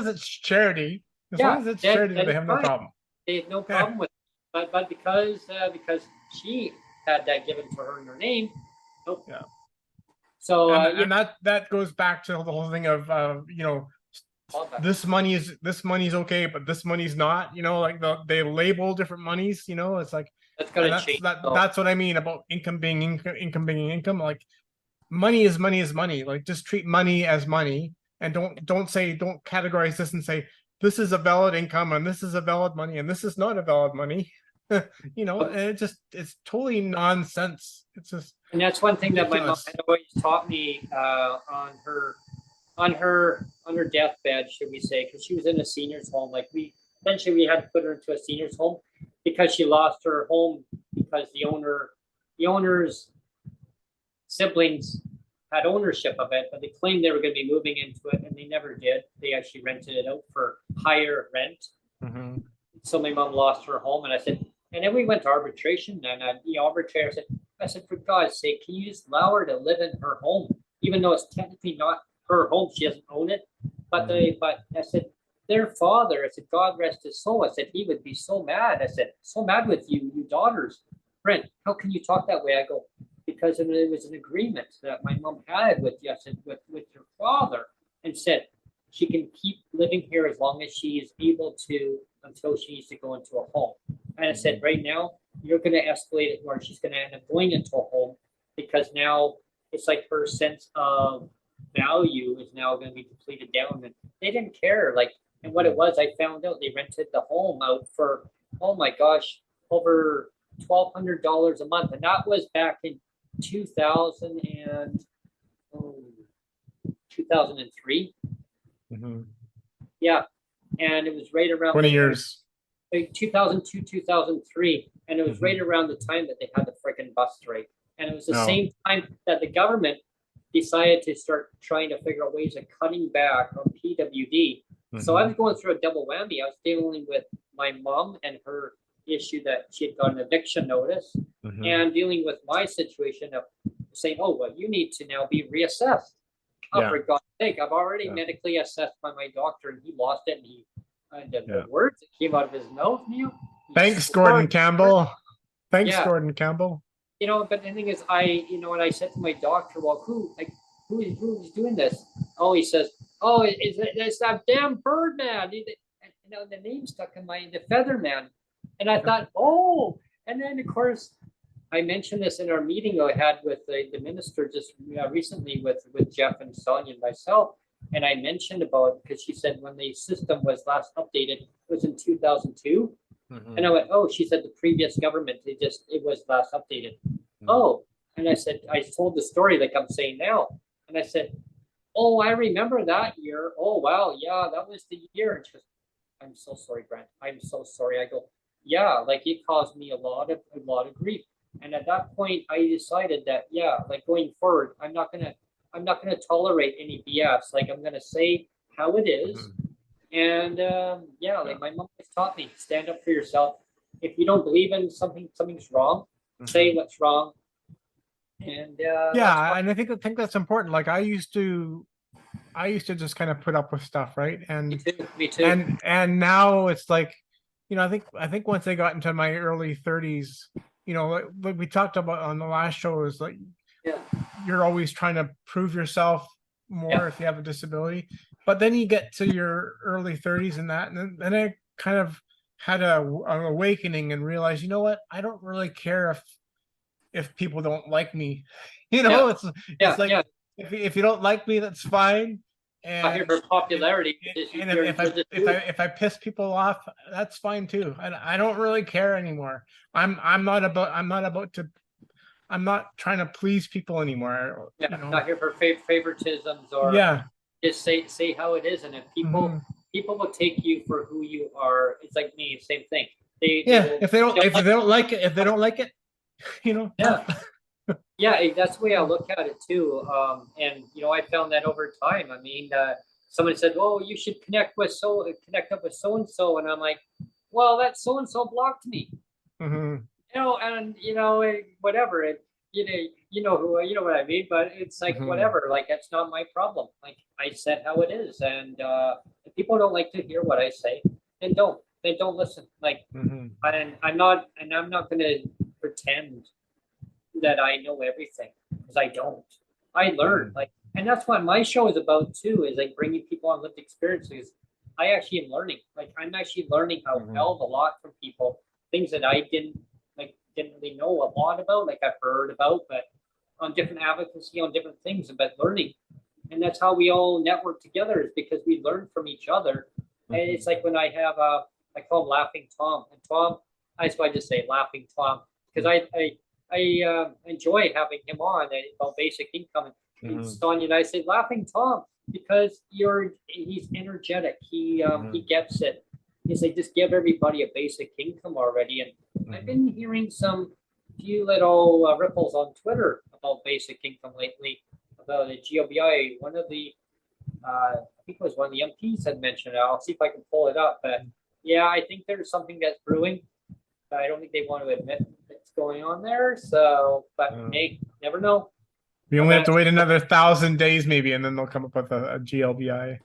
it's charity, they have no problem. They had no problem with it. But because she had that given to her in her name, nope. Yeah. So and that goes back to the whole thing of this money is okay, but this money's not. Like they label different monies. It's like that's what I mean about income being income. Like money is money. Like just treat money as money, and don't categorize this and say this is a valid income and this is a valid money and this is not a valid money. You know, and it's totally nonsense. It's just And that's one thing that my mom ridiculous. had always taught me on her deathbed, should we say, because she was in a seniors home. Like we had to put her into a seniors home because she lost her home because the owner's siblings had ownership of it, but they claimed they were going to be moving into it, and they never did. They actually rented it out for higher rent. Mm-hmm. So my mom lost her home, and I said, and then we went to arbitration, and the arbitrator said, for God's sake, can you just allow her to live in her home, even though it's technically not her home, she doesn't own it. But I said, their father, I said, God rest his soul. I said, he would be so mad. I said, so mad with you daughters. Brent, how can you talk that way? I go, because it was an agreement that my mom had with your father, and said she can keep living here as long as she is able to until she needs to go into a home. And I said, right now, you're going to escalate it where she's going to end up going into a home, because now it's like her sense of value is now going to be depleted down. And they didn't care. Like, and what it was, I found out they rented the home out for, oh my gosh, over $1,200 a month. And that was back in 2000 and 2003. Mm-hmm. Yeah. And it was right around 20 years. 2002, 2003. And it was right around the time that they had the freaking bus strike. And it was the same time that the government decided to start trying to figure out ways of cutting back on PWD. So I was going through a double whammy. I was dealing with my mom and her issue that she had got an eviction notice, and dealing with my situation of saying, oh, well, you need to now be reassessed. Oh, for God's sake, I've already medically assessed by my doctor, and he lost it, and the words that came out of his mouth, Neil. Thanks, Gordon Campbell. Thanks, Gordon Campell. You know, but the thing is, and I said to my doctor, well, who's doing this? Oh, he says, oh, it's that damn bird man. The name stuck in the feather man. And I thought, oh, and then of course, I mentioned this in our meeting I had with the minister just recently with Jeff and Sonia and myself. And I mentioned about, because she said when the system was last updated, it was in 2002. And I went, oh, she said the previous government, it was last updated. Oh, and I said, I told the story like I'm saying now. And I said, oh, I remember that year. Oh, wow. Yeah, that was the year. And she goes, I'm so sorry, Brent. I'm so sorry. I go, yeah, like it caused me a lot of grief. And at that point, I decided that, yeah, like going forward, I'm not gonna tolerate any BS. Like I'm gonna say how it is. And like my mom has taught me, stand up for yourself. If you don't believe in something's wrong, say what's wrong. And and I think that's important. Like I used to just kind of put up with stuff, right? And me too. And now it's like, I think once I got into my early 30s, like we talked about on the last show, is like you're always trying to prove yourself more if you have a disability. But then you get to your early 30s and then I kind of had an awakening and realized, you know what? I don't really care if people don't like me. It's like if you don't like me, that's fine. And for popularity, and if I piss people off, that's fine too. I don't really care anymore. I'm not trying to please people anymore. Not here for favoritisms or just say how it is. And if people will take you for who you are. It's like me, same thing. If they don't like it, that's the way I look at it too. And I found that over time. I mean, someone said, "Oh, you should connect up with so and so," and I'm like, "Well, that so and so blocked me." Whatever. You know what I mean. But it's like whatever. Like that's not my problem. Like I said how it is, and if people don't like to hear what I say, then don't listen. Like, and I'm not going to pretend that I know everything, because I don't. I learn, and that's what my show is about too, is like bringing people on lived experiences. I actually am learning. Like I'm actually learning how hell of a lot from people, things that I didn't really know a lot about, like I've heard about, but on different advocacy, on different things, about learning. And that's how we all network together, is because we learn from each other. And it's like when I have I call him Laughing Tom, and Tom, That's why I just say Laughing Tom, because I enjoy having him on about basic income. And Sonia and I say Laughing Tom because he's energetic. He gets it. He's like, just give everybody a basic income already. And I've been hearing some few little ripples on Twitter about basic income lately, about the GLBI. One of the I think it was one of the MPs had mentioned it. I'll see if I can pull it up. But yeah, I think there's something that's brewing. I don't think they want to admit what's going on there. So, but hey, never know. We only have to wait another 1,000 days, maybe, and then they'll come up with a GLBI.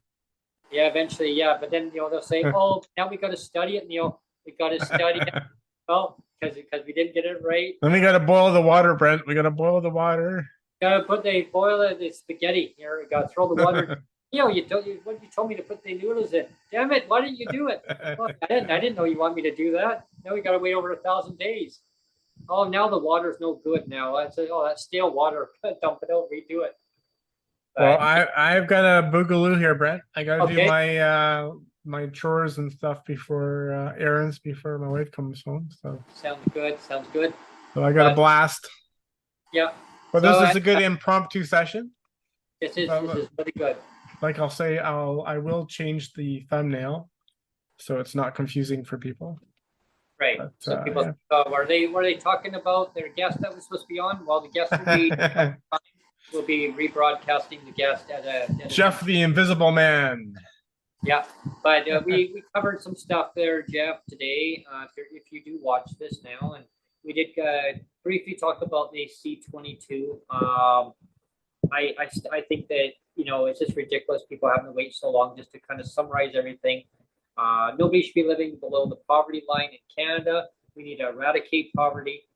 Yeah, eventually, yeah. But then they'll say, "Oh, now we got to study it." We got to study it. Well, because we didn't get it right. Then we got to boil the water, Brent. We got to boil the water. Got to boil the spaghetti here. We got to throw the water. You told me to put the noodles in. Damn it! Why didn't you do it? Well, I didn't know you want me to do that. Now we got to wait over 1,000 days. Oh, now the water's no good. Now I said, "Oh, that's stale water. Dump it out. Redo it." Well, I've got a boogaloo here, Brent. I got to do my my chores and stuff before errands before my wife comes home. So sounds good. Sounds good. So I got a blast. Yeah. But this is a good impromptu session. This is really good. Like I'll say, I will change the thumbnail so it's not confusing for people. Right. But, so people were they talking about their guest that was supposed to be on? Well, the guest will be rebroadcasting the guest at Jeff the Invisible Man. Yeah, but we covered some stuff there, Jeff, today. If you do watch this now, and we did briefly talk about the C-22. I think that it's just ridiculous people having to wait so long just to kind of summarize everything. Nobody should be living below the poverty line in Canada. We need to eradicate poverty.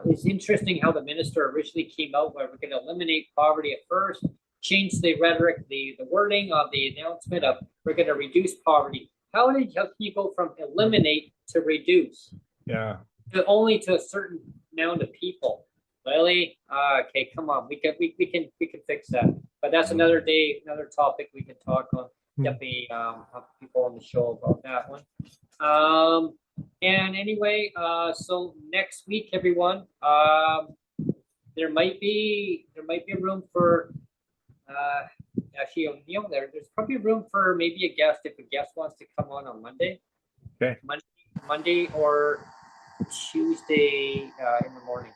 It's interesting how the minister originally came out where we're going to eliminate poverty at first, change the rhetoric, the wording of the announcement of we're going to reduce poverty. How can you go from eliminate to reduce? Yeah. Only to a certain amount of people. Really? Okay, come on. We can fix that. But that's another day, another topic we can talk on. Definitely have people on the show about that one. And anyway, so next week, everyone, there might be a room for actually there's probably room for maybe a guest if a guest wants to come on Monday. Okay. Monday or Tuesday in the morning.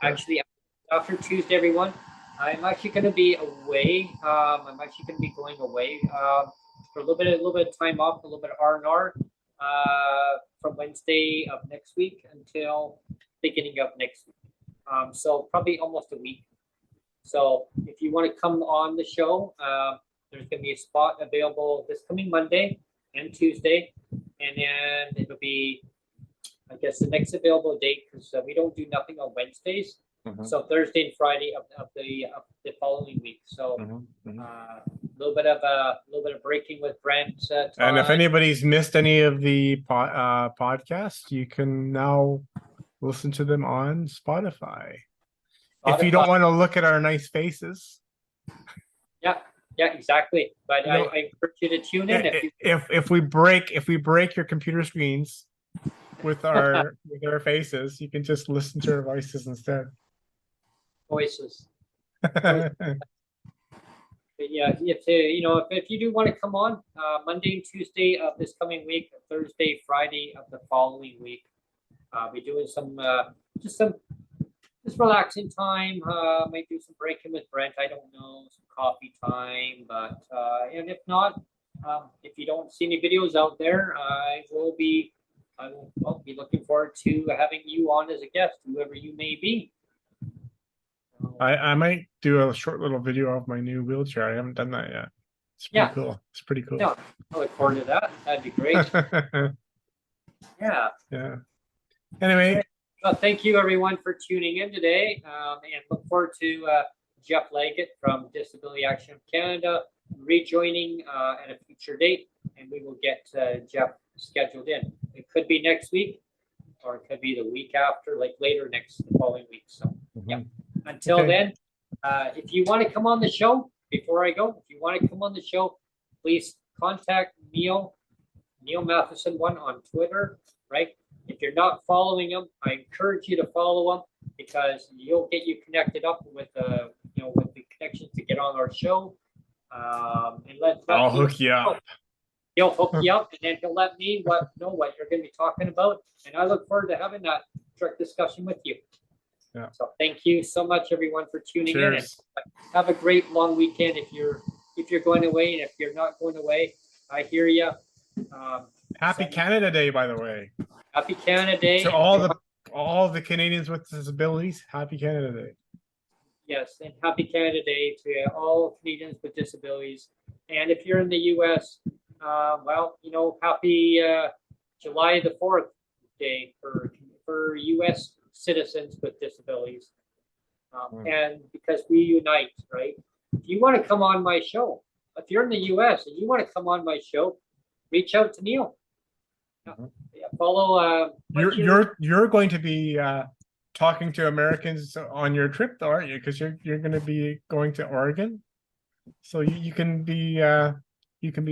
Actually, after Tuesday, everyone, I'm actually going to be away. I'm actually going to be going away for a little bit of time off, a little bit of R&R from Wednesday of next week until beginning of next week. So probably almost a week. So if you want to come on the show, there's going to be a spot available this coming Monday and Tuesday, and then it'll be, I guess, the next available date, because we don't do nothing on Wednesdays. So Thursday and Friday of the following week. So a little bit of breaking with Brent. And if anybody's missed any of the podcasts, you can now listen to them on Spotify. If you don't want to look at our nice faces. Yeah, exactly. But I encourage you to tune in. If we break your computer screens with our faces, you can just listen to our voices instead. Voices. But yeah, if you do want to come on Monday and Tuesday of this coming week, Thursday, Friday of the following week, we're doing some relaxing time. Might do some breaking with Brent. I don't know, some coffee time. But and if not, if you don't see any videos out there, I will be looking forward to having you on as a guest, whoever you may be. I might do a short little video of my new wheelchair. I haven't done that yet. It's pretty cool. It's pretty cool. Yeah, I look forward to that. That'd be great. Yeah. Anyway. Well, thank you everyone for tuning in today, and look forward to Jeff Leggett from Disability Action of Canada rejoining at a future date, and we will get Jeff scheduled in. It could be next week, or it could be the week after, like later the following week. So yeah. Until then, if you want to come on the show, before I go, if you want to come on the show, please contact Neil Matheson 1 on Twitter, right? If you're not following them, I encourage you to follow them, because you'll get you connected up with with the connections to get on our show. And I'll hook you up. He'll hook you up, and then he'll let me know what you're going to be talking about. And I look forward to having that direct discussion with you. Yeah. So thank you so much, everyone, for tuning in. And have a great long weekend if you're going away, and if you're not going away, I hear you. Happy Canada Day, by the way. Happy Canada Day To all the Canadians with disabilities. Happy Canada Day. Yes, and happy Canada Day to all Canadians with disabilities. And if you're in the U.S., well, happy July the 4th day for U.S. citizens with disabilities. And because we unite, right? If you want to come on my show, if you're in the U.S. and you want to come on my show, reach out to Neil. Follow. You're going to be talking to Americans on your trip, though, aren't you? Because you're going to be going to Oregon, so you can be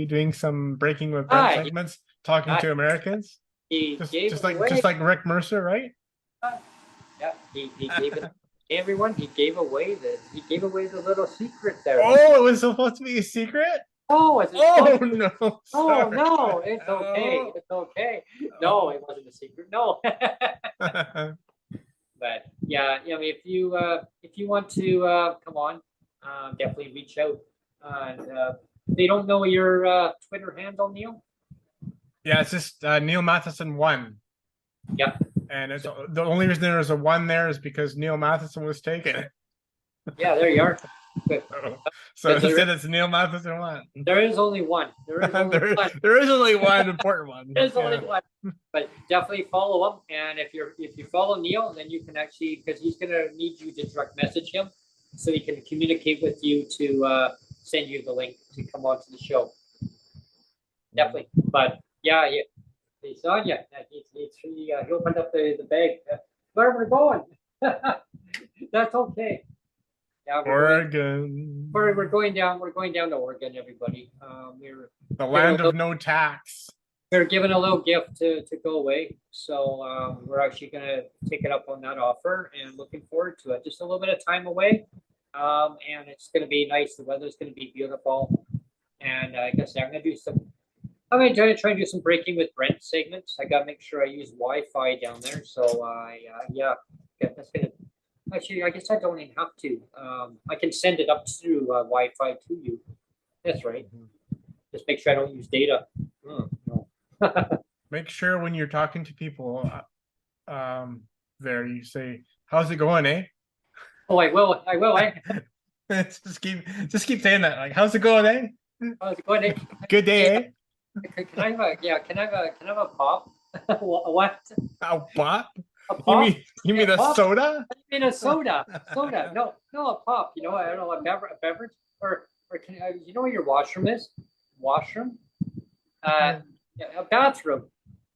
doing some Breaking with Brent segments, talking to Americans. Just like Rick Mercer, right? Yeah, he gave it. Everyone, he gave away the little secret there. Oh, it was supposed to be a secret. Oh, no! Oh no, it's okay. It's okay. No, it wasn't a secret. No. But yeah, if you want to come on, definitely reach out. And they don't know your Twitter handle, Neil. Yeah, it's just Neil Matheson 1. Yeah. And it's the only reason there's a 1 there is because Neil Matheson was taken. Yeah, there you are. Good. So instead, it's Neil Matheson 1. There is only one. There is only one important one. There's only one. But definitely follow him. And if you follow Neil, then you can actually, because he's going to need you to direct message him, so he can communicate with you to send you the link to come on to the show. Definitely. But yeah, he's on you. He opened up the bag. Where we're going? That's okay. Yeah, Oregon. We're going down. We're going down to Oregon, everybody. We're the land of no tax. We're given a little gift to go away, so we're actually going to take it up on that offer, and looking forward to it. Just a little bit of time away, and it's going to be nice. The weather's going to be beautiful, and I guess I'm going to do some. I'm going to try and do some Breaking with Brent segments. I got to make sure I use Wi-Fi down there. So yeah, that's going to. Actually, I guess I don't even have to. I can send it up through Wi-Fi to you. That's right. Just make sure I don't use data. No. Make sure when you're talking to people, there you say, "How's it going, eh?" Oh, I will. just keep saying that. Like, "How's it going, eh?" How's it going, eh? Good day, eh? Can I have a pop? What? A pop? A pop? You mean a pop? soda? I mean a soda. Soda. No, a pop. I don't know, a beverage, or can your washroom is? Washroom? A bathroom.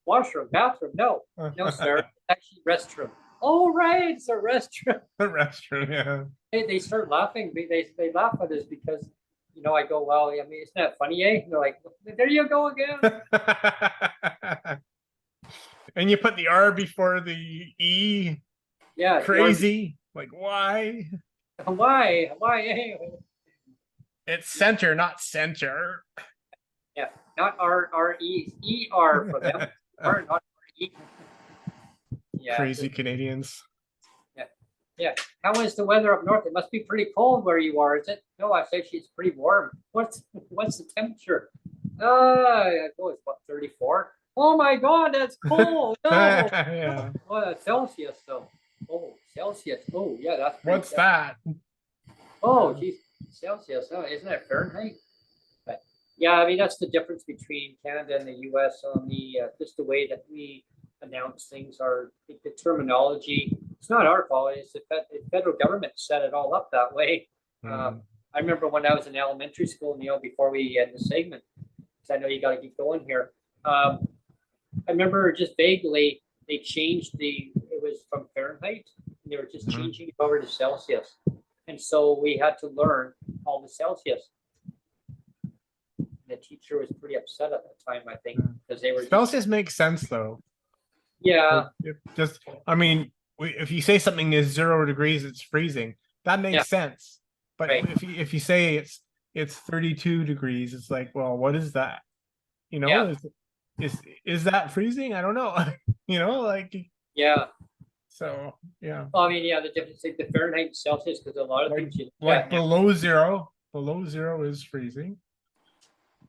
Washroom. Bathroom. No, sir. It's actually restroom. Oh, right. It's a restroom. A restroom. Yeah. They start laughing. They laugh at us because. I go, well, I mean, isn't that funny, eh? And they're like, there you go again. And you put the R before the E. Yeah. Crazy. Like, why? Why? Eh? It's center, not center. Yeah. Not R-E. E-R for them. R, not R-E. Yeah. Crazy Canadians. Yeah. How is the weather up north? It must be pretty cold where you are, is it? No, I say it's pretty warm. What's the temperature? I go, it's what, 34? Oh my God, that's cold. No. Yeah. Oh, that's Celsius though. Oh, Celsius. Oh, yeah, that's what's that? Oh, geez, Celsius. Oh, isn't that Fahrenheit? But yeah, I mean that's the difference between Canada and the U.S. on the just the way that we announce things. The terminology. It's not our fault. It's the federal government set it all up that way. I remember when I was in elementary school, before we end the segment, because I know you got to keep going here. I remember just vaguely they changed it was from Fahrenheit, and they were just changing it over to Celsius. And so we had to learn all the Celsius. The teacher was pretty upset at the time, I think, because they were. Celsius makes sense, though. Yeah. Just, I mean, if you say something is 0 degrees, it's freezing. That makes Yeah. sense. But Right. if you say it's 32 degrees, it's like, well, what is that? You know, Yeah. is that freezing? I don't know. You know, like, Yeah. so yeah. Well, I mean, yeah, the difference like the Fahrenheit and Celsius, because a lot of Like things you look like at now. below zero is freezing,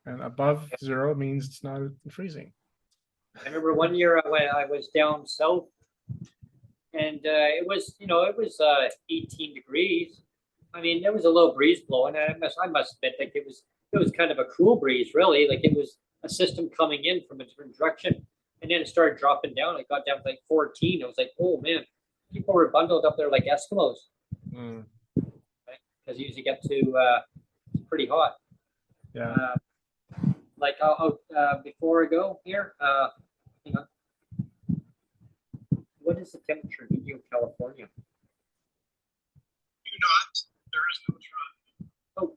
and above zero means it's not freezing. I remember one year when I was down south, and it was, it was 18 degrees. I mean, there was a little breeze blowing, and I must admit, like it was kind of a cool breeze, really. Like it was a system coming in from a different direction, and then it started dropping down. It got down to like 14. It was like, oh man, people were bundled up there like Eskimos, Mm, right? Because you usually get to pretty hot. yeah. Like before I go here, hang on. What is the temperature in Indio, California? Do not. There is no try. Oh,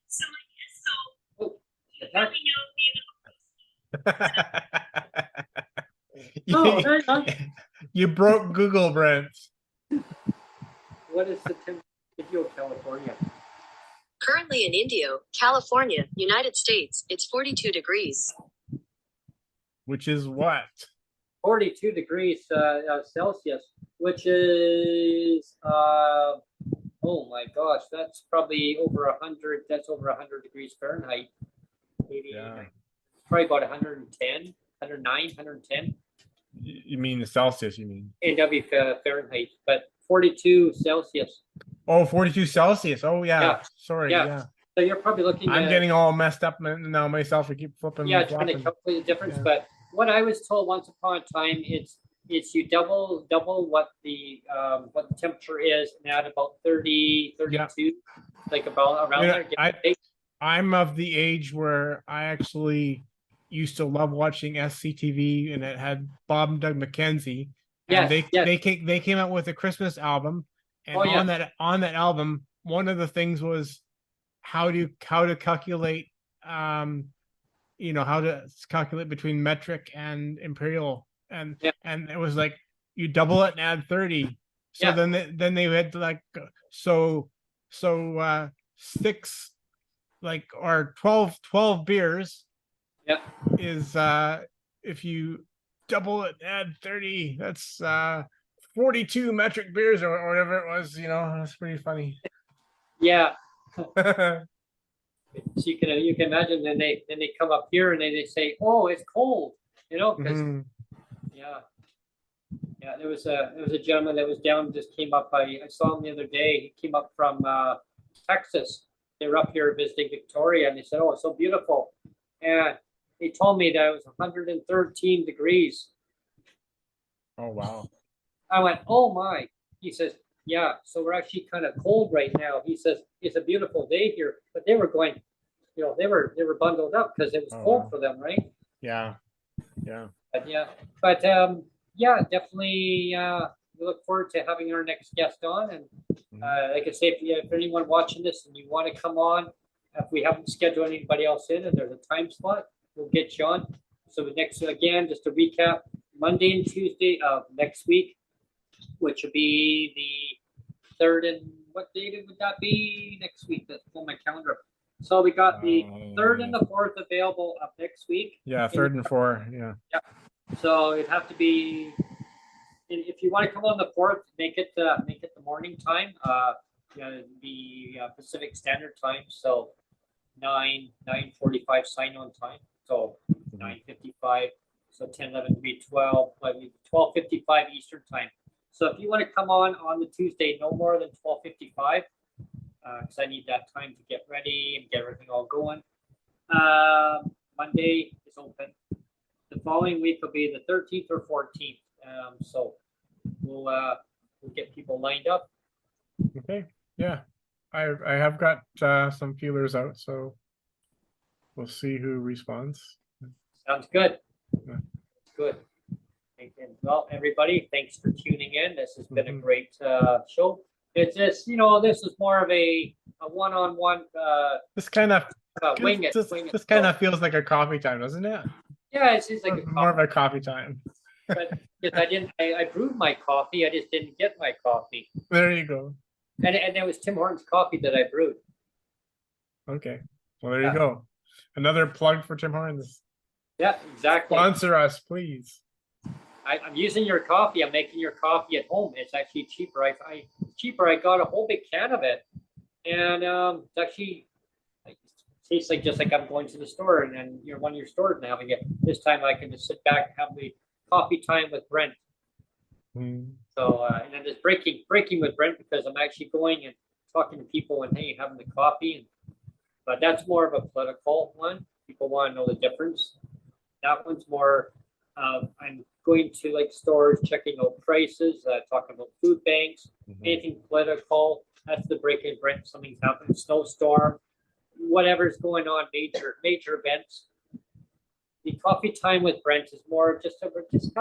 So I guess so. oh, You attack. probably know Oh, hang on. You broke Google, Brent. What is the temperature in Indio, California? Currently in Indio, California, United States, it's 42 degrees. Which is what? 42 degrees Celsius, which is oh my gosh, that's probably over 100. That's over 100 degrees Fahrenheit. Maybe Yeah. probably about 110, 109, 110. You mean the Celsius, you mean? AW Fahrenheit, but 42 Celsius. Oh, 42 Celsius. Oh, yeah. Yeah. Sorry. Yeah. Yeah. So you're probably looking I'm at, getting all messed up now myself. I keep flipping. yeah, trying to flopping. calculate the difference. Yeah. But what I was told once upon a time, it's you double what the temperature is, and add about 30, 32, like about around there. I'm of the age where I actually used to love watching SCTV, and it had Bob and Doug McKenzie. And Yes, they came out with a Christmas album, and Oh, yeah. on that album, one of the things was how to calculate how to calculate between metric and imperial, and Yeah. and it was like you double it and add 30. So Yeah. then they had to like so 6 like or 12 beers Yeah. is if you double it and add 30, that's 42 metric beers or whatever it was. That's pretty funny. Yeah. So you can imagine. Then they come up here and they say, "Oh, it's cold," because Mhm. yeah, there was a gentleman that was down, just came up. I saw him the other day. He came up from Texas. They were up here visiting Victoria, and they said, "Oh, it's so beautiful." And he told me that it was 113 degrees. Oh wow. I went, "Oh my!" He says, "Yeah, so we're actually kind of cold right now." He says, "It's a beautiful day here," but they were going, they were bundled up because it was cold Wow. for them, right? Yeah. But yeah, definitely. We look forward to having our next guest on, and like I say, if anyone watching this and you want to come on, if we haven't scheduled anybody else in and there's a time slot, we'll get you on. So the next, again, just to recap, Monday and Tuesday of next week, which would be the 3rd, and what date would that be next week? Let's pull my calendar. So we got the 3rd and the 4th available up next week. Yeah, 3rd and 4th. Yeah. So it'd have to be, if you want to come on the 4th, make it the morning time. The Pacific Standard Time. So 9:45 sign on time. So 9:55. So 10:11 to be 12:55 Eastern Time. So if you want to come on the Tuesday, no more than 12:55, because I need that time to get ready and get everything all going. Monday is open. The following week will be the 13th or 14th. So we'll get people lined up. Okay. Yeah. I have got some feelers out, so we'll see who responds. Sounds good. Yeah. Good. And well, everybody, thanks for tuning in. This has been a great show. It's just, this is more of a one-on-one. This kind of wing it. This kind of feels like a coffee time, doesn't it? Yeah, it seems like a More of coffee, a coffee time. but because I brewed my coffee, I just didn't get my coffee. There you go. And it was Tim Hortons coffee that I brewed. Okay. Well, there you Yeah. go. Another plug for Tim Hortons. Yeah, exactly. Sponsor us, please. I'm using your coffee. I'm making your coffee at home. It's actually cheaper. I got a whole big can of it, and it's actually it tastes like just like I'm going to the store and then you're one of your stores and having it. This time I can just sit back and have the coffee time with Brent. Mm. So and then just breaking with Brent because I'm actually going and talking to people and hey, having the coffee. But that's more of a political one. People want to know the difference. That one's more. I'm going to like stores, checking out prices, talking about food banks, anything political. That's the breaking Brent. Something's happening, snowstorm, whatever's going on, major events. The coffee time with Brent is more just kind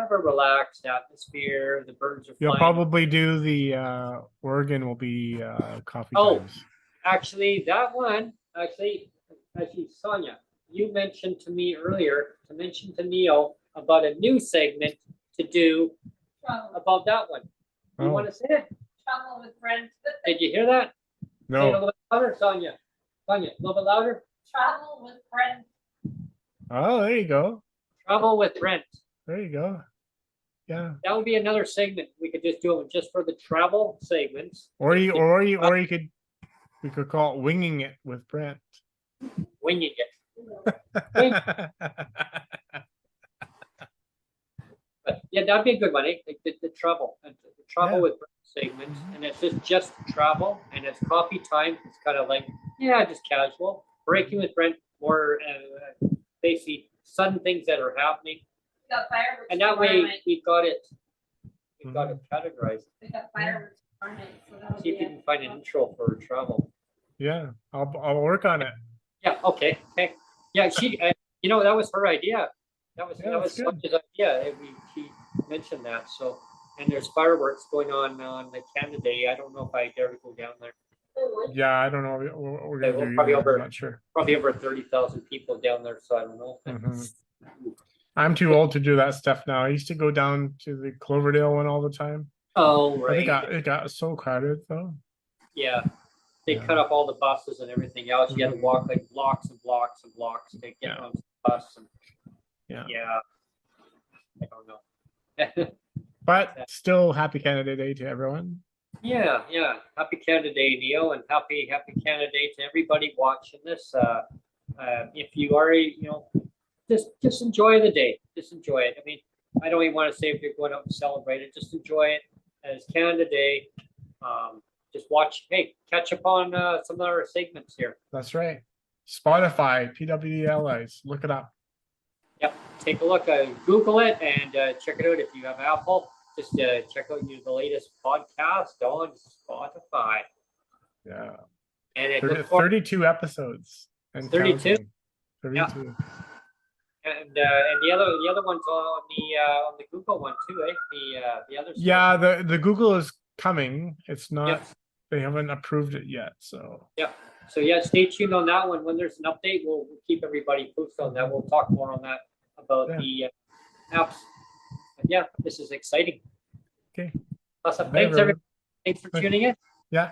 of a relaxed atmosphere. The birds are You'll flying. probably do the Oregon will be coffee Oh. times. Actually, that one, actually, Sonia, you mentioned to me earlier to mention to Neil about a new segment to do about that one. You want to say it? Travel with Brent. Did you hear that? Say it a No. little bit louder, Sonia. Sonia, a little bit louder. Travel with Brent. Oh, there you go. Travel with Brent. There you go. Yeah. That would be another segment. We could just do it just for the travel segments. Or you could we could call it winging it with Brent. Winging it. Wing. But yeah, that'd be a good one. Eh? Like the travel Yeah. with Brent segments, and it's just travel, and it's coffee time. It's kind of like just casual. Breaking with Brent, more basically sudden things that are happening, We got fireworks. and that way tomorrow night. we got it categorized. We got fireworks tomorrow night, so that'll See if be you can find an intro for travel. Yeah, I'll work on it. Yeah. Okay. Yeah. She. That was her idea. That was that's good. Sonia's idea. She mentioned that. So, and there's fireworks going on the Canada Day. I don't know if I dare to go down there. Yeah, I don't know what we're Okay, gonna well, do. probably Either. over- I'm not sure. Probably over 30,000 people down there. So I don't know. Mhm. I'm too old to do that stuff now. I used to go down to the Cloverdale one all the time. Oh But right. it got so crowded though. Yeah. They Yeah. cut up all the buses and everything else. You had to Mhm. walk like blocks and blocks and blocks to get Yeah. on the bus. And, Yeah. I don't know. But still, happy Canada Day to everyone. Yeah. Happy Canada Day, Neil, and happy Canada Day to everybody watching this. If you are, just enjoy the day. Just enjoy it. I mean, I don't even want to say if you're going out and celebrate it. Just enjoy it as Canada Day. Just watch. Hey, catch up on some of our segments here. That's right. Spotify, PWD Allies. Look it up. Yep. Take a look. Google it and check it out if you have Apple. Just check out the latest podcast on Spotify. Yeah. And it 32 episodes. And 32? counting. 32. And the other one's on the Google one too, eh? The other. Yeah, the Google is coming. It's not. Yep. They haven't approved it yet. So. Yep. So yeah, stay tuned on that one. When there's an update, we'll keep everybody posted on that. We'll talk more on that about the apps. But yeah, this is exciting. Okay. Awesome. Bye, Thanks, everyone. everyone. Thanks for tuning in. Yeah.